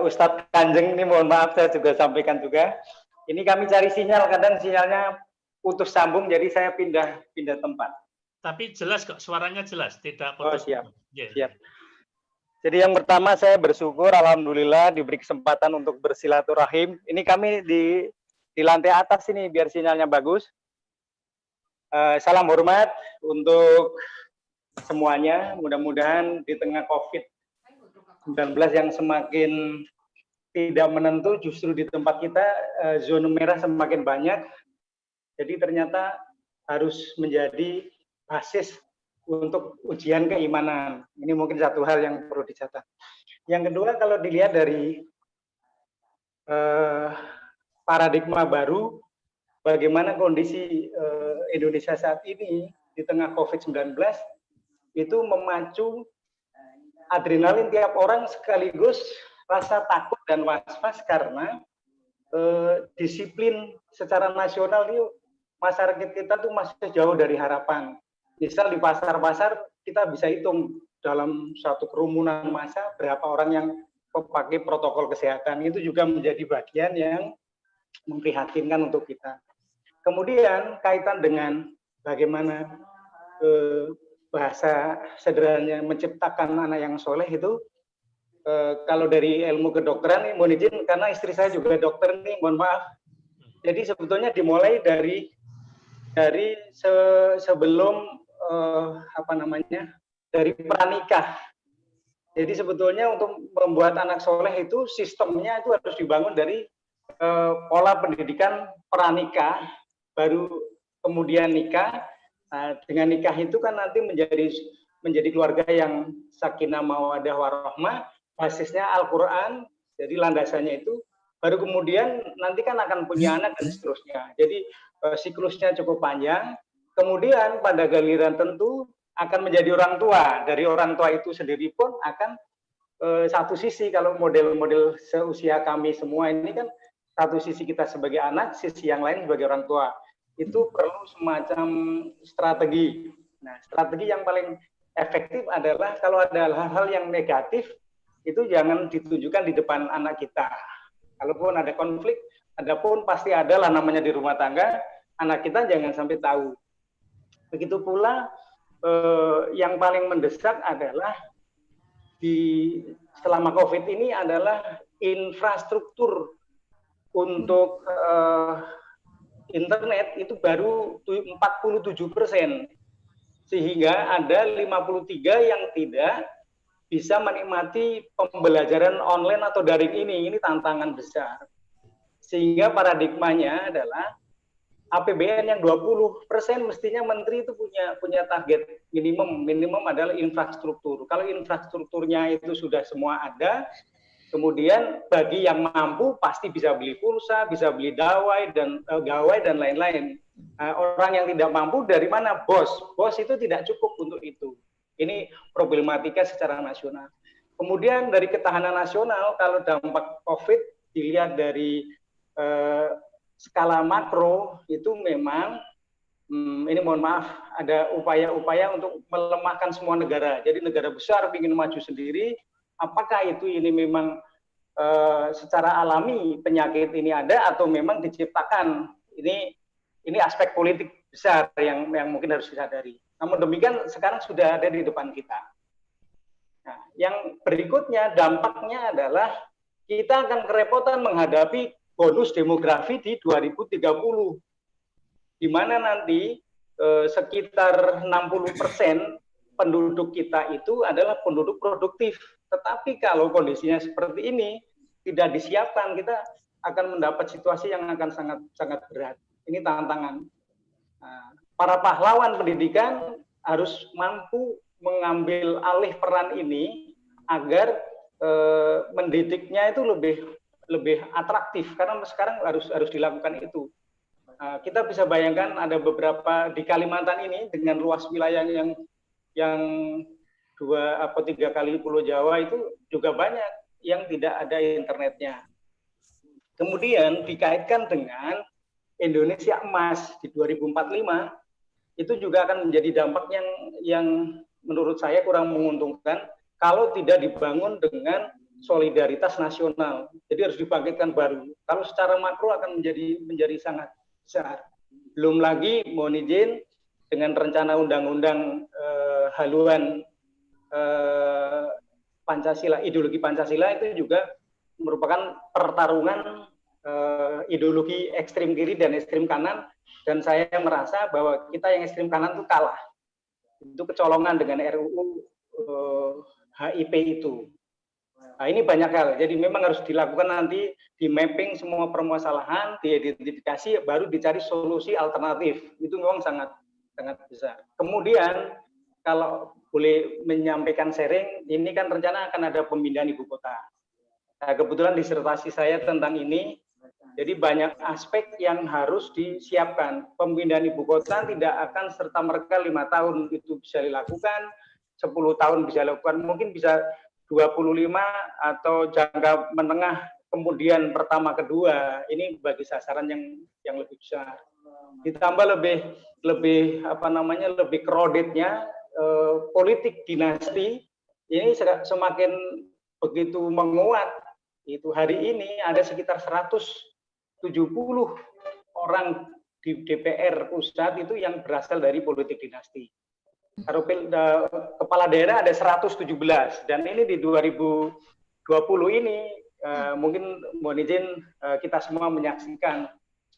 Ustadz Kanjeng, ini mohon maaf saya juga sampaikan juga. Ini kami cari sinyal, kadang sinyalnya putus sambung, jadi saya pindah tempat. Tapi jelas kok, suaranya jelas, tidak putus. Oh, siap. Siap. Jadi yang pertama saya bersyukur, alhamdulillah diberi kesempatan untuk bersilaturahim. Ini kami di lantai atas ini biar sinyalnya bagus. Salam hormat untuk semuanya. Mudah-mudahan di tengah COVID-19 yang semakin tidak menentu, justru di tempat kita zona merah semakin banyak. Jadi ternyata harus menjadi basis untuk ujian keimanan. Ini mungkin satu hal yang perlu dicatat. Yang kedua, kalau dilihat dari paradigma baru, bagaimana kondisi Indonesia saat ini di tengah COVID-19, itu memacu adrenalin tiap orang sekaligus rasa takut dan was-was karena disiplin secara nasional ini masyarakat kita tuh masih jauh dari harapan. Misal di pasar-pasar kita bisa hitung dalam satu kerumunan massa berapa orang yang memakai protokol kesehatan. Itu juga menjadi bagian yang memprihatinkan untuk kita. Kemudian kaitan dengan bagaimana bahasa sederhananya menciptakan anak yang soleh itu, kalau dari ilmu kedokteran, mohon izin karena istri saya juga dokter nih, mohon maaf. Jadi sebetulnya dimulai dari sebelum dari pranikah. Jadi sebetulnya untuk membuat anak soleh itu sistemnya itu harus dibangun dari pola pendidikan pranikah, baru kemudian nikah. Nah, dengan nikah itu kan nanti menjadi menjadi keluarga yang sakinah mawaddah warahmah, basisnya Al-Quran, jadi landasannya itu, baru kemudian nanti kan akan punya anak dan seterusnya. Jadi siklusnya cukup panjang, kemudian pada giliran tentu akan menjadi orang tua. Dari orang tua itu sendiri pun akan satu sisi, kalau model-model seusia kami semua ini kan, satu sisi kita sebagai anak, sisi yang lain sebagai orang tua. Itu perlu semacam strategi. Nah, strategi yang paling efektif adalah kalau ada hal-hal yang negatif, itu jangan ditunjukkan di depan anak kita. Kalaupun ada konflik, adapun pasti ada lah namanya di rumah tangga, anak kita jangan sampai tahu. Begitu pula yang paling mendesak adalah selama COVID ini adalah infrastruktur untuk internet itu baru 47%, sehingga ada 53 yang tidak bisa menikmati pembelajaran online atau daring ini. Ini tantangan besar. Sehingga paradigmanya adalah APBN yang 20% mestinya menteri itu punya target minimum adalah infrastruktur. Kalau infrastrukturnya itu sudah semua ada, kemudian bagi yang mampu pasti bisa beli pulsa, bisa beli gawai dan lain-lain. Orang yang tidak mampu dari mana? Bos itu tidak cukup untuk itu. Ini problematika secara nasional. Kemudian dari ketahanan nasional, kalau dampak COVID dilihat dari skala makro, itu memang, ini mohon maaf, ada upaya-upaya untuk melemahkan semua negara. Jadi negara besar ingin maju sendiri, apakah ini memang secara alami penyakit ini ada atau memang diciptakan? Ini aspek politik besar yang mungkin harus disadari. Namun demikian sekarang sudah ada di depan kita. Nah, yang berikutnya dampaknya adalah kita akan kerepotan menghadapi bonus demografi di 2030, di mana nanti sekitar 60% penduduk kita itu adalah penduduk produktif. Tetapi kalau kondisinya seperti ini tidak disiapkan, kita akan mendapat situasi yang akan sangat berat. Ini tantangan. Para pahlawan pendidikan harus mampu mengambil alih peran ini agar mendidiknya itu lebih atraktif, karena sekarang harus dilakukan itu. Kita bisa bayangkan ada beberapa di Kalimantan ini dengan luas wilayah yang 2 atau 3 kali Pulau Jawa itu juga banyak yang tidak ada internetnya. Kemudian dikaitkan dengan Indonesia Emas di 2045, itu juga akan menjadi dampak yang menurut saya kurang menguntungkan kalau tidak dibangun dengan solidaritas nasional. Jadi harus dibangkitkan baru. Kalau secara makro akan menjadi sangat besar. Belum lagi mohon izin dengan rencana undang-undang haluan Pancasila, ideologi Pancasila itu juga merupakan pertarungan ideologi ekstrem kiri dan ekstrem kanan, dan saya merasa bahwa kita yang ekstrem kanan itu kalah. Itu kecolongan dengan RUU HIP itu. Nah, ini banyak hal. Jadi memang harus dilakukan nanti di mapping semua permasalahan, diidentifikasi, baru dicari solusi alternatif. Itu memang sangat besar. Kemudian kalau boleh menyampaikan sharing, ini kan rencana akan ada pemindahan ibu kota. Nah, kebetulan disertasi saya tentang ini. Jadi banyak aspek yang harus disiapkan. Pemindahan ibu kota tidak akan serta-merta 5 tahun itu bisa dilakukan, 10 tahun bisa dilakukan, mungkin bisa 25 atau jangka menengah, kemudian pertama kedua. Ini bagi sasaran yang lebih besar. Ditambah lebih crowdednya politik dinasti ini semakin begitu menguat. Itu hari ini ada sekitar 170 orang di DPR pusat itu yang berasal dari politik dinasti. Kepala daerah ada 117, dan ini di 2020 ini mungkin mohon izin kita semua menyaksikan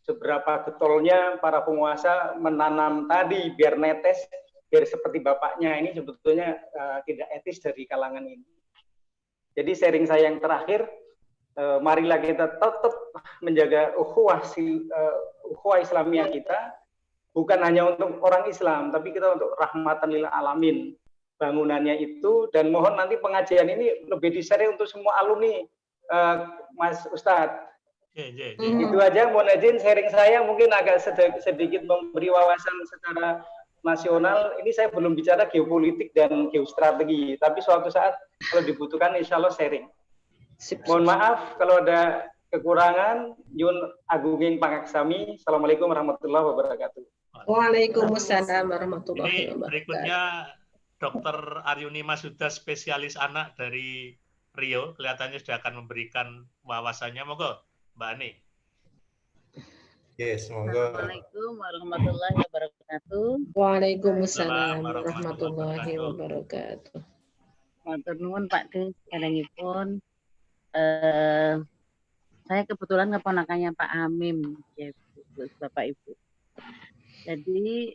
seberapa getolnya para penguasa menanam tadi biar netes, biar seperti bapaknya. Ini sebetulnya tidak etis dari kalangan ini. Jadi sharing saya yang terakhir, marilah kita tetap menjaga ukhuwah Islamiyah kita, bukan hanya untuk orang Islam, tapi kita untuk rahmatan lil alamin, bangunannya itu, dan mohon nanti pengajian ini lebih di-share untuk semua alumni, Mas Ustadz. Itu aja, mohon izin sharing saya, mungkin agak sedikit memberi wawasan secara nasional. Ini saya belum bicara geopolitik dan geostrategi, tapi suatu saat kalau dibutuhkan insya Allah sharing. Mohon maaf kalau ada kekurangan. Yun agunging pangaksami. Assalamualaikum warahmatullahi wabarakatuh. Waalaikumsalam warahmatullahi Ini wabarakatuh. berikutnya Dr. Aryuni Masuda, spesialis anak dari Rio, kelihatannya sudah akan memberikan wawasannya. Monggo, Mbak Ani. Yes, monggo. Assalamualaikum warahmatullahi wabarakatuh. Waalaikumsalam warahmatullahi wabarakatuh. Matur nuwun Pak De, kadangipun saya kebetulan keponakannya Pak Hamim, ya Bapak Ibu. Jadi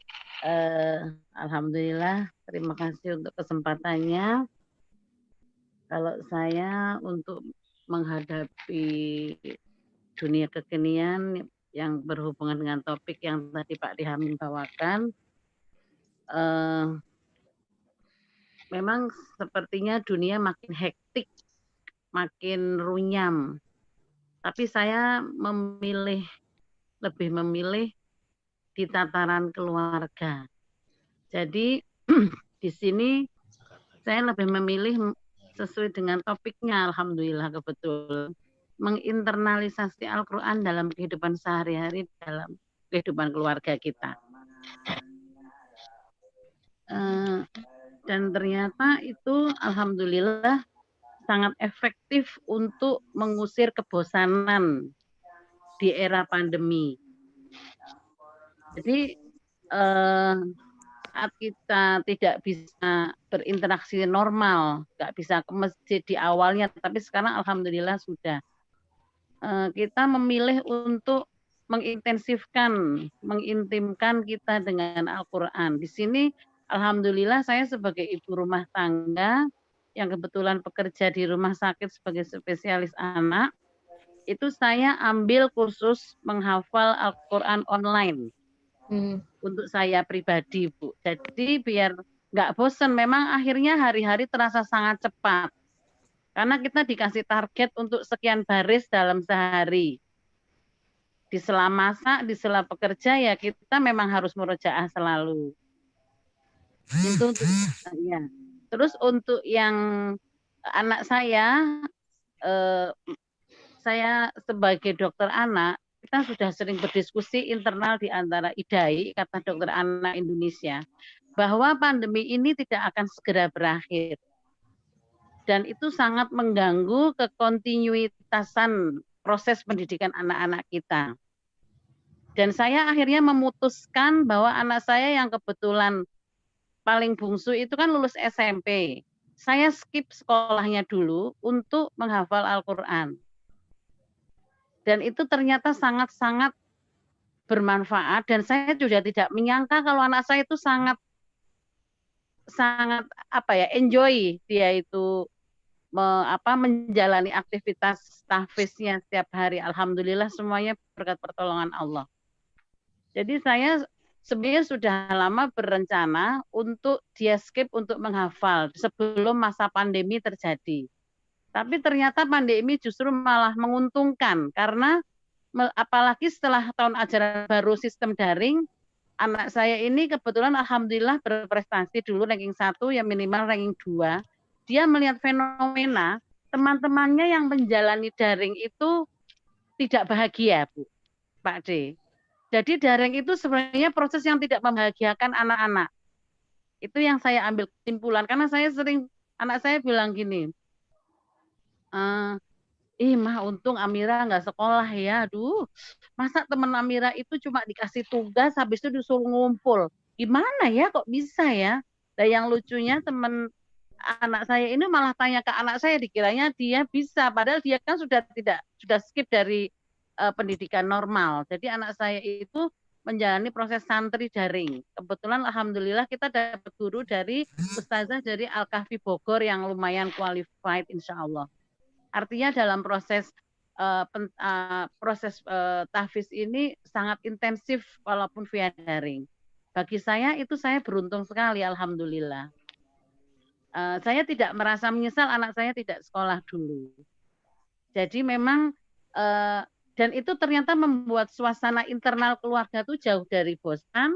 alhamdulillah, terima kasih untuk kesempatannya. Kalau saya untuk menghadapi dunia kekinian yang berhubungan dengan topik yang tadi Pak Dihamin bawakan, memang sepertinya dunia makin hektik, makin runyam. Tapi saya lebih memilih di tataran keluarga. Jadi di sini saya lebih memilih sesuai dengan topiknya, alhamdulillah kebetulan, menginternalisasi Al-Quran dalam kehidupan sehari-hari, dalam kehidupan keluarga kita. Dan ternyata itu alhamdulillah sangat efektif untuk mengusir kebosanan di era pandemi. Jadi saat kita tidak bisa berinteraksi normal, nggak bisa ke masjid di awalnya, tapi sekarang alhamdulillah sudah. Kita memilih untuk mengintensifkan, mengintimkan kita dengan Al-Quran. Di sini alhamdulillah saya sebagai ibu rumah tangga yang kebetulan bekerja di rumah sakit sebagai spesialis anak, itu saya ambil kursus menghafal Al-Quran online. Untuk saya pribadi, Bu. Jadi biar nggak bosan, memang akhirnya hari-hari terasa sangat cepat. Karena kita dikasih target untuk sekian baris dalam sehari. Di sela masak, di sela bekerja, ya kita memang harus murojaah selalu. Itu untuk saya. Terus untuk yang anak saya sebagai dokter anak, kita sudah sering berdiskusi internal di antara IDAI, kata Dokter Anak Indonesia, bahwa pandemi ini tidak akan segera berakhir. Dan itu sangat mengganggu kekontinuitasan proses pendidikan anak-anak kita. Dan saya akhirnya memutuskan bahwa anak saya yang kebetulan paling bungsu itu kan lulus SMP. Saya skip sekolahnya dulu untuk menghafal Al-Quran. Dan itu ternyata sangat-sangat bermanfaat, dan saya juga tidak menyangka kalau anak saya itu sangat enjoy dia itu menjalani aktivitas tahfiznya setiap hari. Alhamdulillah semuanya berkat pertolongan Allah. Jadi saya sebenarnya sudah lama berencana untuk dia skip untuk menghafal sebelum masa pandemi terjadi. Tapi ternyata pandemi justru malah menguntungkan, karena apalagi setelah tahun ajaran baru sistem daring, anak saya ini kebetulan alhamdulillah berprestasi dulu ranking 1, ya minimal ranking 2. Dia melihat fenomena teman-temannya yang menjalani daring itu tidak bahagia, Bu, Pak D. Jadi daring itu sebenarnya proses yang tidak membahagiakan anak-anak. Itu yang saya ambil kesimpulan, karena anak saya bilang gini, mah untung Amira nggak sekolah ya. Aduh, masa teman Amira itu cuma dikasih tugas habis itu disuruh ngumpul. Gimana ya kok bisa ya? Dan yang lucunya teman anak saya ini malah tanya ke anak saya, dikiranya dia bisa, padahal dia kan sudah skip dari pendidikan normal. Jadi anak saya itu menjalani proses santri daring. Kebetulan alhamdulillah kita dapat guru dari ustazah dari Al-Kahfi Bogor yang lumayan qualified insya Allah. Artinya dalam proses tahfiz ini sangat intensif walaupun via daring. Bagi saya itu saya beruntung sekali, alhamdulillah. saya tidak merasa menyesal anak saya tidak sekolah dulu. Jadi memang dan itu ternyata membuat suasana internal keluarga itu jauh dari bosan,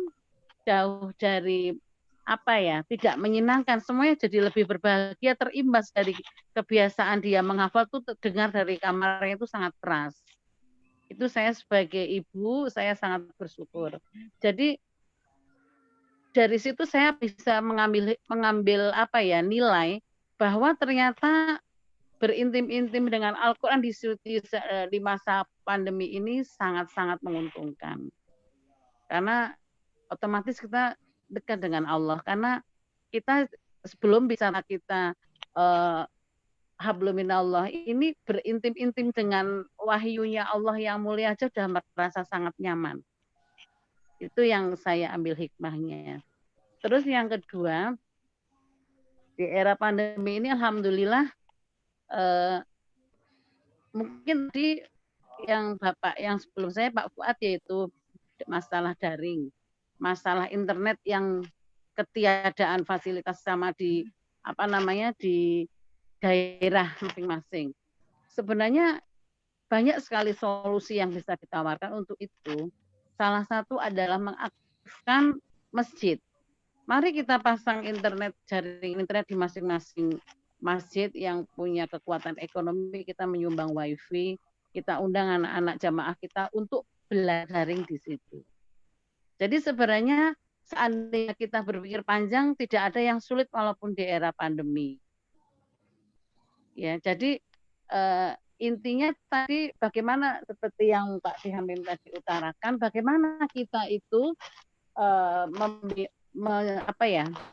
jauh dari apa ya, tidak menyenangkan. Semuanya jadi lebih berbahagia, terimbas dari kebiasaan dia menghafal tuh terdengar dari kamarnya itu sangat keras. Itu saya sebagai ibu, saya sangat bersyukur. Jadi dari situ saya bisa mengambil apa ya, nilai bahwa ternyata berintim-intim dengan Al-Quran di masa pandemi ini sangat-sangat menguntungkan. Karena otomatis kita dekat dengan Allah. Karena kita sebelum bicara kita habluminallah ini berintim-intim dengan wahyunya Allah yang mulia aja sudah merasa sangat nyaman. Itu yang saya ambil hikmahnya. Terus yang kedua, di era pandemi ini alhamdulillah mungkin di yang Bapak yang sebelum saya Pak Fuad yaitu masalah daring, masalah internet yang ketiadaan fasilitas sama di apa namanya di daerah masing-masing. Sebenarnya banyak sekali solusi yang bisa ditawarkan untuk itu. Salah satu adalah mengaktifkan masjid. Mari kita pasang internet, jaring internet di masing-masing masjid yang punya kekuatan ekonomi, kita menyumbang wifi, kita undang anak-anak jamaah kita untuk belajar daring di situ. Jadi sebenarnya seandainya kita berpikir panjang, tidak ada yang sulit walaupun di era pandemi. Ya, jadi intinya tadi bagaimana seperti yang Pak Dihamim tadi utarakan, bagaimana kita itu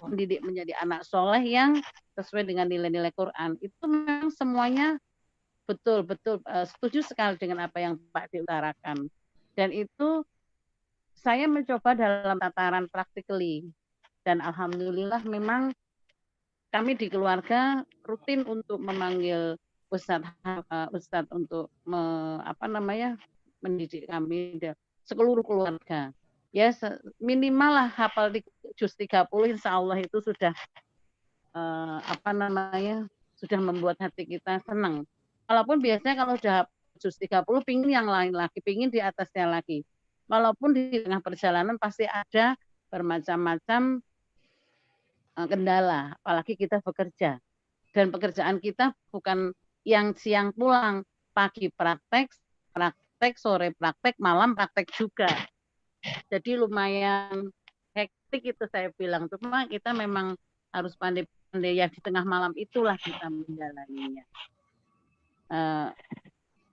mendidik menjadi anak soleh yang sesuai dengan nilai-nilai Quran. Itu memang semuanya betul-betul setuju sekali dengan apa yang Pak diutarakan. Dan itu saya mencoba dalam tataran practically. Dan alhamdulillah memang kami di keluarga rutin untuk memanggil Ustadz untuk mendidik kami seluruh keluarga. Ya minimal lah hafal di juz 30 insya Allah itu sudah sudah membuat hati kita senang. Walaupun biasanya kalau sudah juz 30 pingin yang lain lagi, pingin di atasnya lagi. Walaupun di tengah perjalanan pasti ada bermacam-macam kendala, apalagi kita bekerja. Dan pekerjaan kita bukan yang siang pulang, pagi praktek, sore praktek, malam praktek juga. Jadi lumayan hektik itu saya bilang. Cuma kita memang harus pandai-pandai ya di tengah malam itulah kita menjalaninya.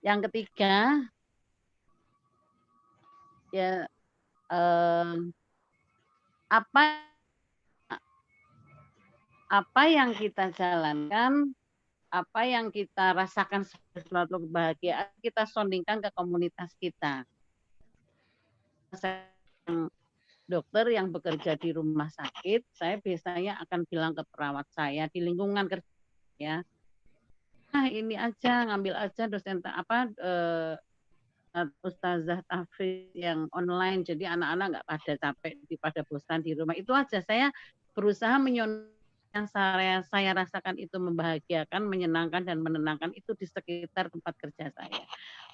Yang ketiga, ya apa yang kita jalankan, apa yang kita rasakan sebagai suatu kebahagiaan, kita sondingkan ke komunitas kita. Dokter yang bekerja di rumah sakit, saya biasanya akan bilang ke perawat saya di lingkungan kerja ya, ini aja ngambil aja dosen ustazah tahfiz yang online, jadi anak-anak nggak pada capek, pada bosan di rumah. Itu aja saya berusaha yang saya rasakan itu membahagiakan, menyenangkan dan menenangkan itu di sekitar tempat kerja saya.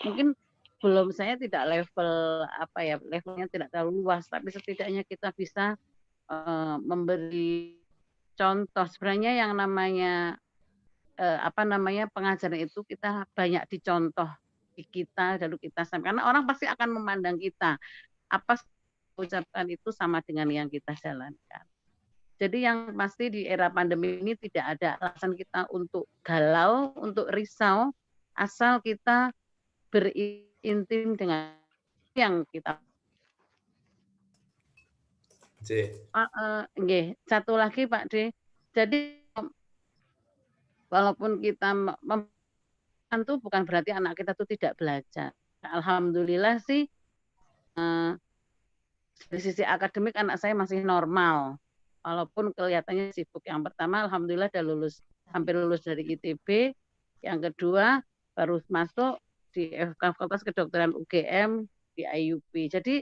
Mungkin belum saya tidak levelnya tidak terlalu luas, tapi setidaknya kita bisa memberi contoh. Sebenarnya yang namanya pengajaran itu kita banyak dicontoh di kita, lalu kita karena orang pasti akan memandang kita apa ucapkan itu sama dengan yang kita jalankan. Jadi yang pasti di era pandemi ini tidak ada alasan kita untuk galau, untuk risau, asal kita berintim dengan yang kita. Satu lagi Pak D. Jadi walaupun kita itu bukan berarti anak kita itu tidak belajar. Alhamdulillah sih dari sisi akademik anak saya masih normal. Walaupun kelihatannya sibuk. Yang pertama alhamdulillah udah hampir lulus dari ITB. Yang kedua baru masuk di Fakultas Kedokteran UGM di IUP. Jadi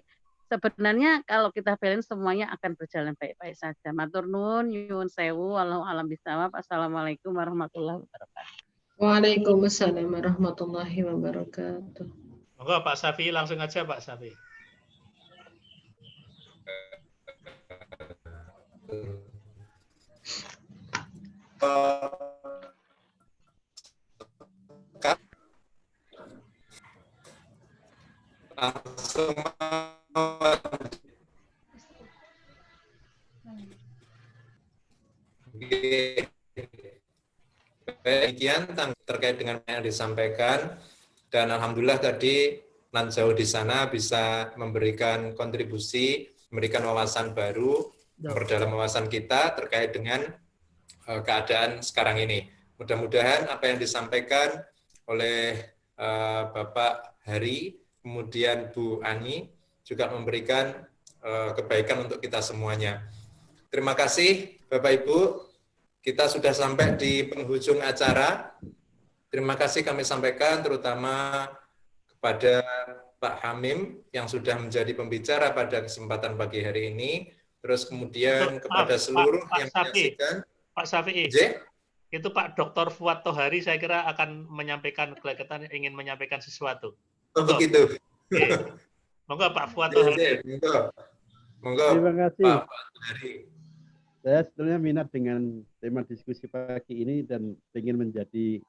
sebenarnya kalau kita balance semuanya akan berjalan baik-baik saja. Matur nuwun, nyuwun sewu, wallahu alam bisawab. Assalamualaikum warahmatullahi wabarakatuh. Waalaikumsalam warahmatullahi wabarakatuh. Monggo Pak Safi, langsung aja Pak Safi. Langsung demikian terkait dengan yang disampaikan, dan alhamdulillah tadi Nanjau di sana bisa memberikan kontribusi, memberikan wawasan baru, memperdalam wawasan kita terkait dengan keadaan sekarang ini. Mudah-mudahan apa yang disampaikan oleh Bapak Hari, kemudian Bu Ani juga memberikan kebaikan untuk kita semuanya. Terima kasih Bapak Ibu. Kita sudah sampai di penghujung acara. Terima kasih kami sampaikan terutama kepada Pak Hamim yang sudah menjadi pembicara pada kesempatan pagi hari ini. Terus kemudian kepada seluruh yang menyaksikan. Pak Safi, itu Pak Dr. Fuad Tohari saya kira akan menyampaikan, kelihatan ingin menyampaikan sesuatu. Oh, begitu. Oke. Monggo Pak Fuad Tohari. Monggo. Terima kasih. Pak Tohari. Saya sebetulnya minat dengan tema diskusi pagi ini dan ingin menjadi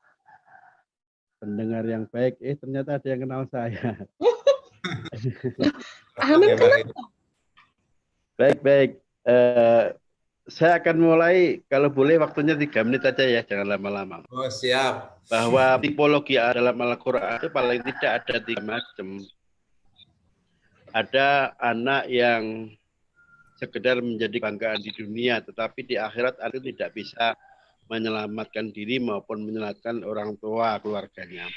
pendengar yang baik. Ternyata ada yang kenal saya. Amin, kenapa? Baik. Saya akan mulai, kalau boleh waktunya 3 menit aja ya, jangan lama-lama. Oh, siap. Bahwa tipologi dalam Al-Quran itu paling tidak ada 3 macam. Ada anak yang sekedar menjadi banggaan di dunia, tetapi di akhirat itu tidak bisa menyelamatkan diri maupun menyelamatkan orang tua keluarganya.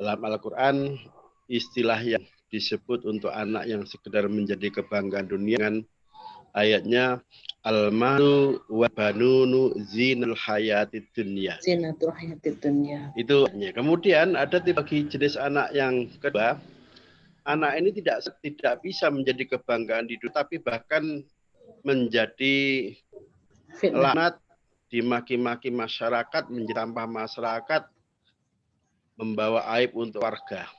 Dalam Al-Quran, istilah yang disebut untuk anak yang sekedar menjadi kebanggaan dunia dengan ayatnya al-malu wa banunu zinul hayatid dunya. Zinatul hayatid dunya. Itu. Kemudian ada bagi jenis anak yang kedua. Anak ini tidak bisa menjadi kebanggaan di dunia, tapi bahkan menjadi laknat, dimaki-maki masyarakat, menjadi sampah masyarakat, membawa aib untuk warga.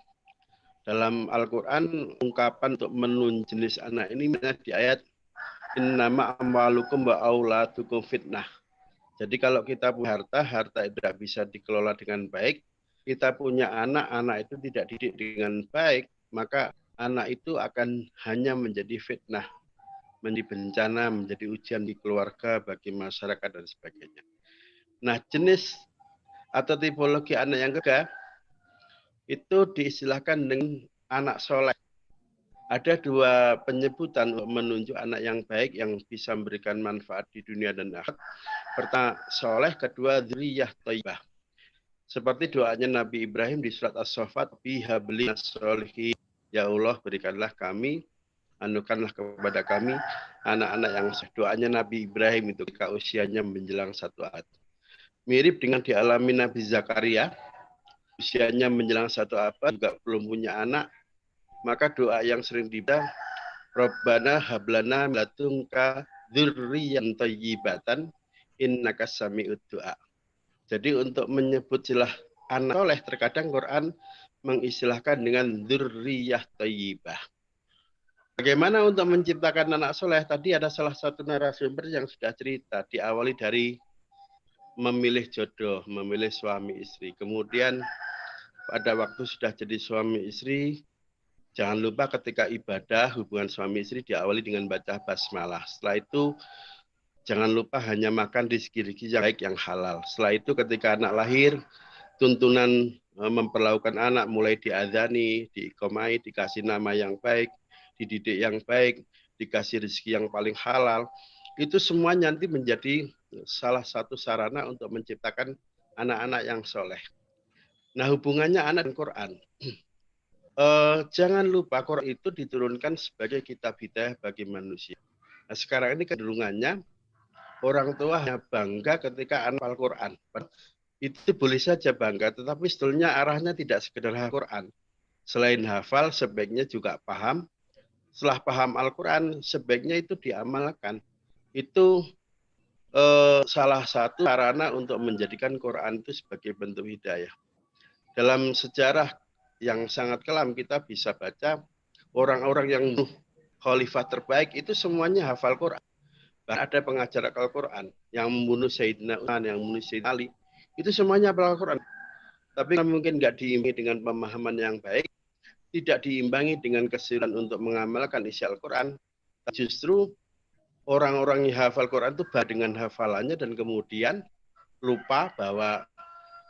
Dalam Al-Quran, ungkapan untuk menunjuk jenis anak ini di ayat innama amwalukum wa auladukum fitnah. Jadi kalau kita punya harta itu tidak bisa dikelola dengan baik. Kita punya anak itu tidak didik dengan baik, maka anak itu akan hanya menjadi fitnah, menjadi bencana, menjadi ujian di keluarga, bagi masyarakat dan sebagainya. Nah, jenis atau tipologi anak yang ketiga itu diistilahkan dengan anak soleh. Ada 2 penyebutan menunjuk anak yang baik yang bisa memberikan manfaat di dunia dan akhirat. Pertama soleh, kedua dzurriyyah thayyibah. Seperti doanya Nabi Ibrahim di surat As-Saffat, bihabli as-solihin. Ya Allah, berikanlah kami, anukanlah kepada kami anak-anak yang doanya Nabi Ibrahim itu ketika usianya menjelang 1 abad. Mirip dengan dialami Nabi Zakaria, usianya menjelang 1 abad juga belum punya anak, maka doa yang sering dibaca, Rabbana hablana ladunka dzurriyyatan thayyibatan innaka sami'ud du'a. Jadi untuk menyebut istilah anak soleh, terkadang Quran mengistilahkan dengan dzurriyyah thayyibah. Bagaimana untuk menciptakan anak soleh? Tadi ada salah satu narasumber yang sudah cerita, diawali dari memilih jodoh, memilih suami istri. Kemudian pada waktu sudah jadi suami istri, jangan lupa ketika ibadah hubungan suami istri diawali dengan baca basmalah. Setelah itu jangan lupa hanya makan rezeki-rezeki yang baik, yang halal. Setelah itu ketika anak lahir, tuntunan memperlakukan anak mulai diadzani, diiqomai, dikasih nama yang baik, dididik yang baik, dikasih rezeki yang paling halal. Itu semua nanti menjadi salah satu sarana untuk menciptakan anak-anak yang soleh. Nah, hubungannya anak dan Quran. Jangan lupa Quran itu diturunkan sebagai kitab hidayah bagi manusia. Nah, sekarang ini kecenderungannya orang tua hanya bangga ketika hafal Quran. Itu boleh saja bangga, tetapi sebetulnya arahnya tidak sekedar hafal Quran. Selain hafal, sebaiknya juga paham setelah paham Al-Quran, sebaiknya itu diamalkan. Itu salah satu sarana untuk menjadikan Quran itu sebagai bentuk hidayah. Dalam sejarah yang sangat kelam kita bisa baca orang-orang yang khalifah terbaik itu semuanya hafal Quran. Bahkan ada pengajar Al-Quran yang membunuh Sayyidina Utsman, yang membunuh Sayyidina Ali, itu semuanya hafal Al-Quran. Tapi mungkin nggak diimbangi dengan pemahaman yang baik, tidak diimbangi dengan kesulitan untuk mengamalkan isi Al-Quran. Justru orang-orang yang hafal Quran itu dengan hafalannya dan kemudian lupa bahwa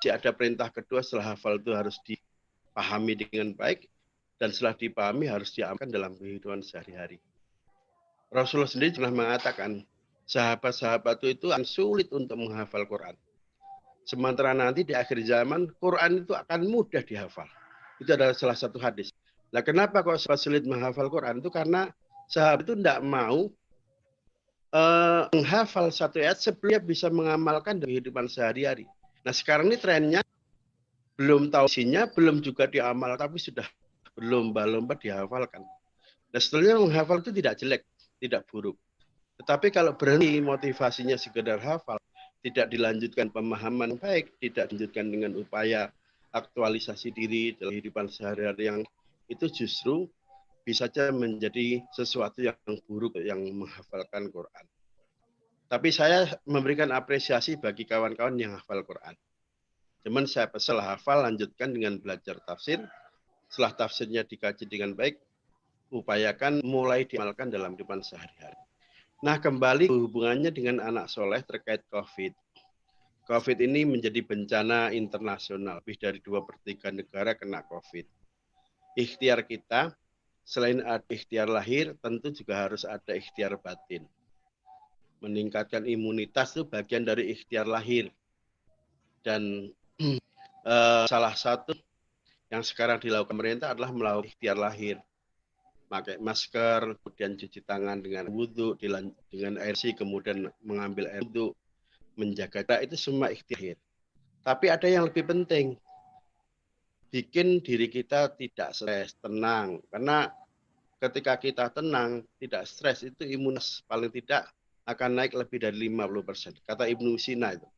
ada perintah kedua setelah hafal itu harus dipahami dengan baik, dan setelah dipahami harus diamalkan dalam kehidupan sehari-hari. Rasulullah sendiri pernah mengatakan, sahabat-sahabat itu akan sulit untuk menghafal Quran. Sementara nanti di akhir zaman, Quran itu akan mudah dihafal. Itu adalah salah satu hadis. Nah, kenapa kok sulit menghafal Quran? Itu karena sahabat itu tidak mau menghafal satu ayat sebelum bisa mengamalkan dalam kehidupan sehari-hari. Nah, sekarang ini trennya belum tahu isinya, belum juga diamal, tapi sudah berlomba-lomba dihafalkan. Nah, sebetulnya menghafal itu tidak jelek, tidak buruk. Tetapi kalau berhenti motivasinya sekedar hafal, tidak dilanjutkan pemahaman baik, tidak dilanjutkan dengan upaya aktualisasi diri dalam kehidupan sehari-hari, yang itu justru bisa saja menjadi sesuatu yang buruk yang menghafalkan Quran. Tapi saya memberikan apresiasi bagi kawan-kawan yang hafal Quran. Cuman saya setelah hafal lanjutkan dengan belajar tafsir. Setelah tafsirnya dikaji dengan baik, upayakan mulai diamalkan dalam kehidupan sehari-hari. Nah, kembali hubungannya dengan anak soleh terkait COVID. COVID ini menjadi bencana internasional. Lebih dari 2/3 negara kena COVID. Ikhtiar kita, selain ada ikhtiar lahir, tentu juga harus ada ikhtiar batin. Meningkatkan imunitas itu bagian dari ikhtiar lahir. Dan salah satu yang sekarang dilakukan pemerintah adalah melakukan ikhtiar lahir. Pakai masker, kemudian cuci tangan dengan wudhu, dengan air bersih, kemudian mengambil air wudhu, menjaga, itu semua ikhtiar. Tapi ada yang lebih penting, bikin diri kita tidak stres, tenang. Karena ketika kita tenang, tidak stres, itu imunitas paling tidak akan naik lebih dari 50%. Kata Ibnu Sina itu.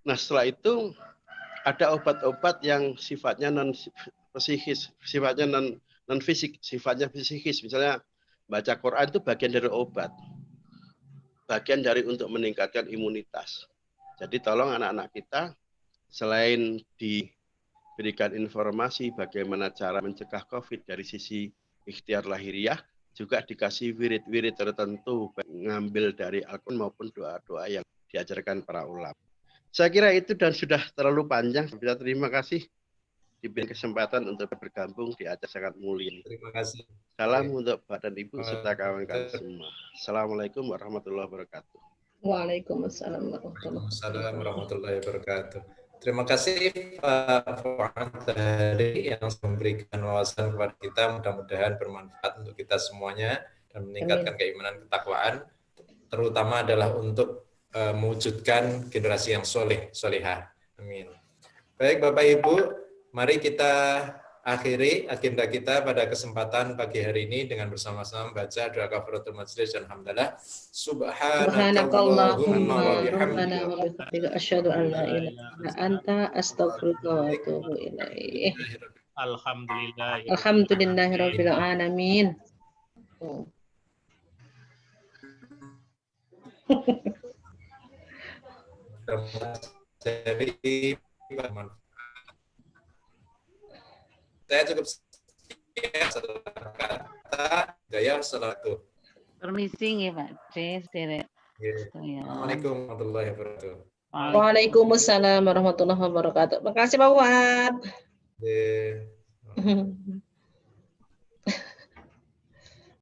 Nah, setelah itu ada obat-obat yang sifatnya non psikis, sifatnya non fisik, sifatnya psikis. Misalnya baca Quran itu bagian dari obat, bagian dari untuk meningkatkan imunitas. Jadi tolong anak-anak kita selain diberikan informasi bagaimana cara mencegah COVID dari sisi ikhtiar lahiriah, juga dikasih wirid-wirid tertentu, mengambil dari Al-Quran maupun doa-doa yang diajarkan para ulama. Saya kira itu dan sudah terlalu panjang. Terima kasih diberi kesempatan untuk bergabung di acara sangat mulia. Terima kasih. Salam untuk Pak dan Ibu serta kawan-kawan semua. Assalamualaikum warahmatullahi wabarakatuh. Waalaikumsalam warahmatullahi wabarakatuh. Terima kasih Pak Fuad tadi yang memberikan wawasan kepada kita. Mudah-mudahan bermanfaat untuk kita semuanya dan meningkatkan keimanan ketakwaan, terutama adalah untuk mewujudkan generasi yang solehah. Amin. Baik Bapak Ibu, mari kita akhiri agenda kita pada kesempatan pagi hari ini dengan bersama-sama membaca doa kafaratul majelis dan hamdalah. Subhanakallahumma wa bihamdika asyhadu an la ilaha illa anta astaghfiruka wa atubu ilaik. Alhamdulillahirabbil alamin. Jadi saya cukup kata gaya salatu. Permisi ya Pak Des. Assalamualaikum warahmatullahi wabarakatuh. Waalaikumsalam warahmatullahi wabarakatuh. Makasih Pak Fuad.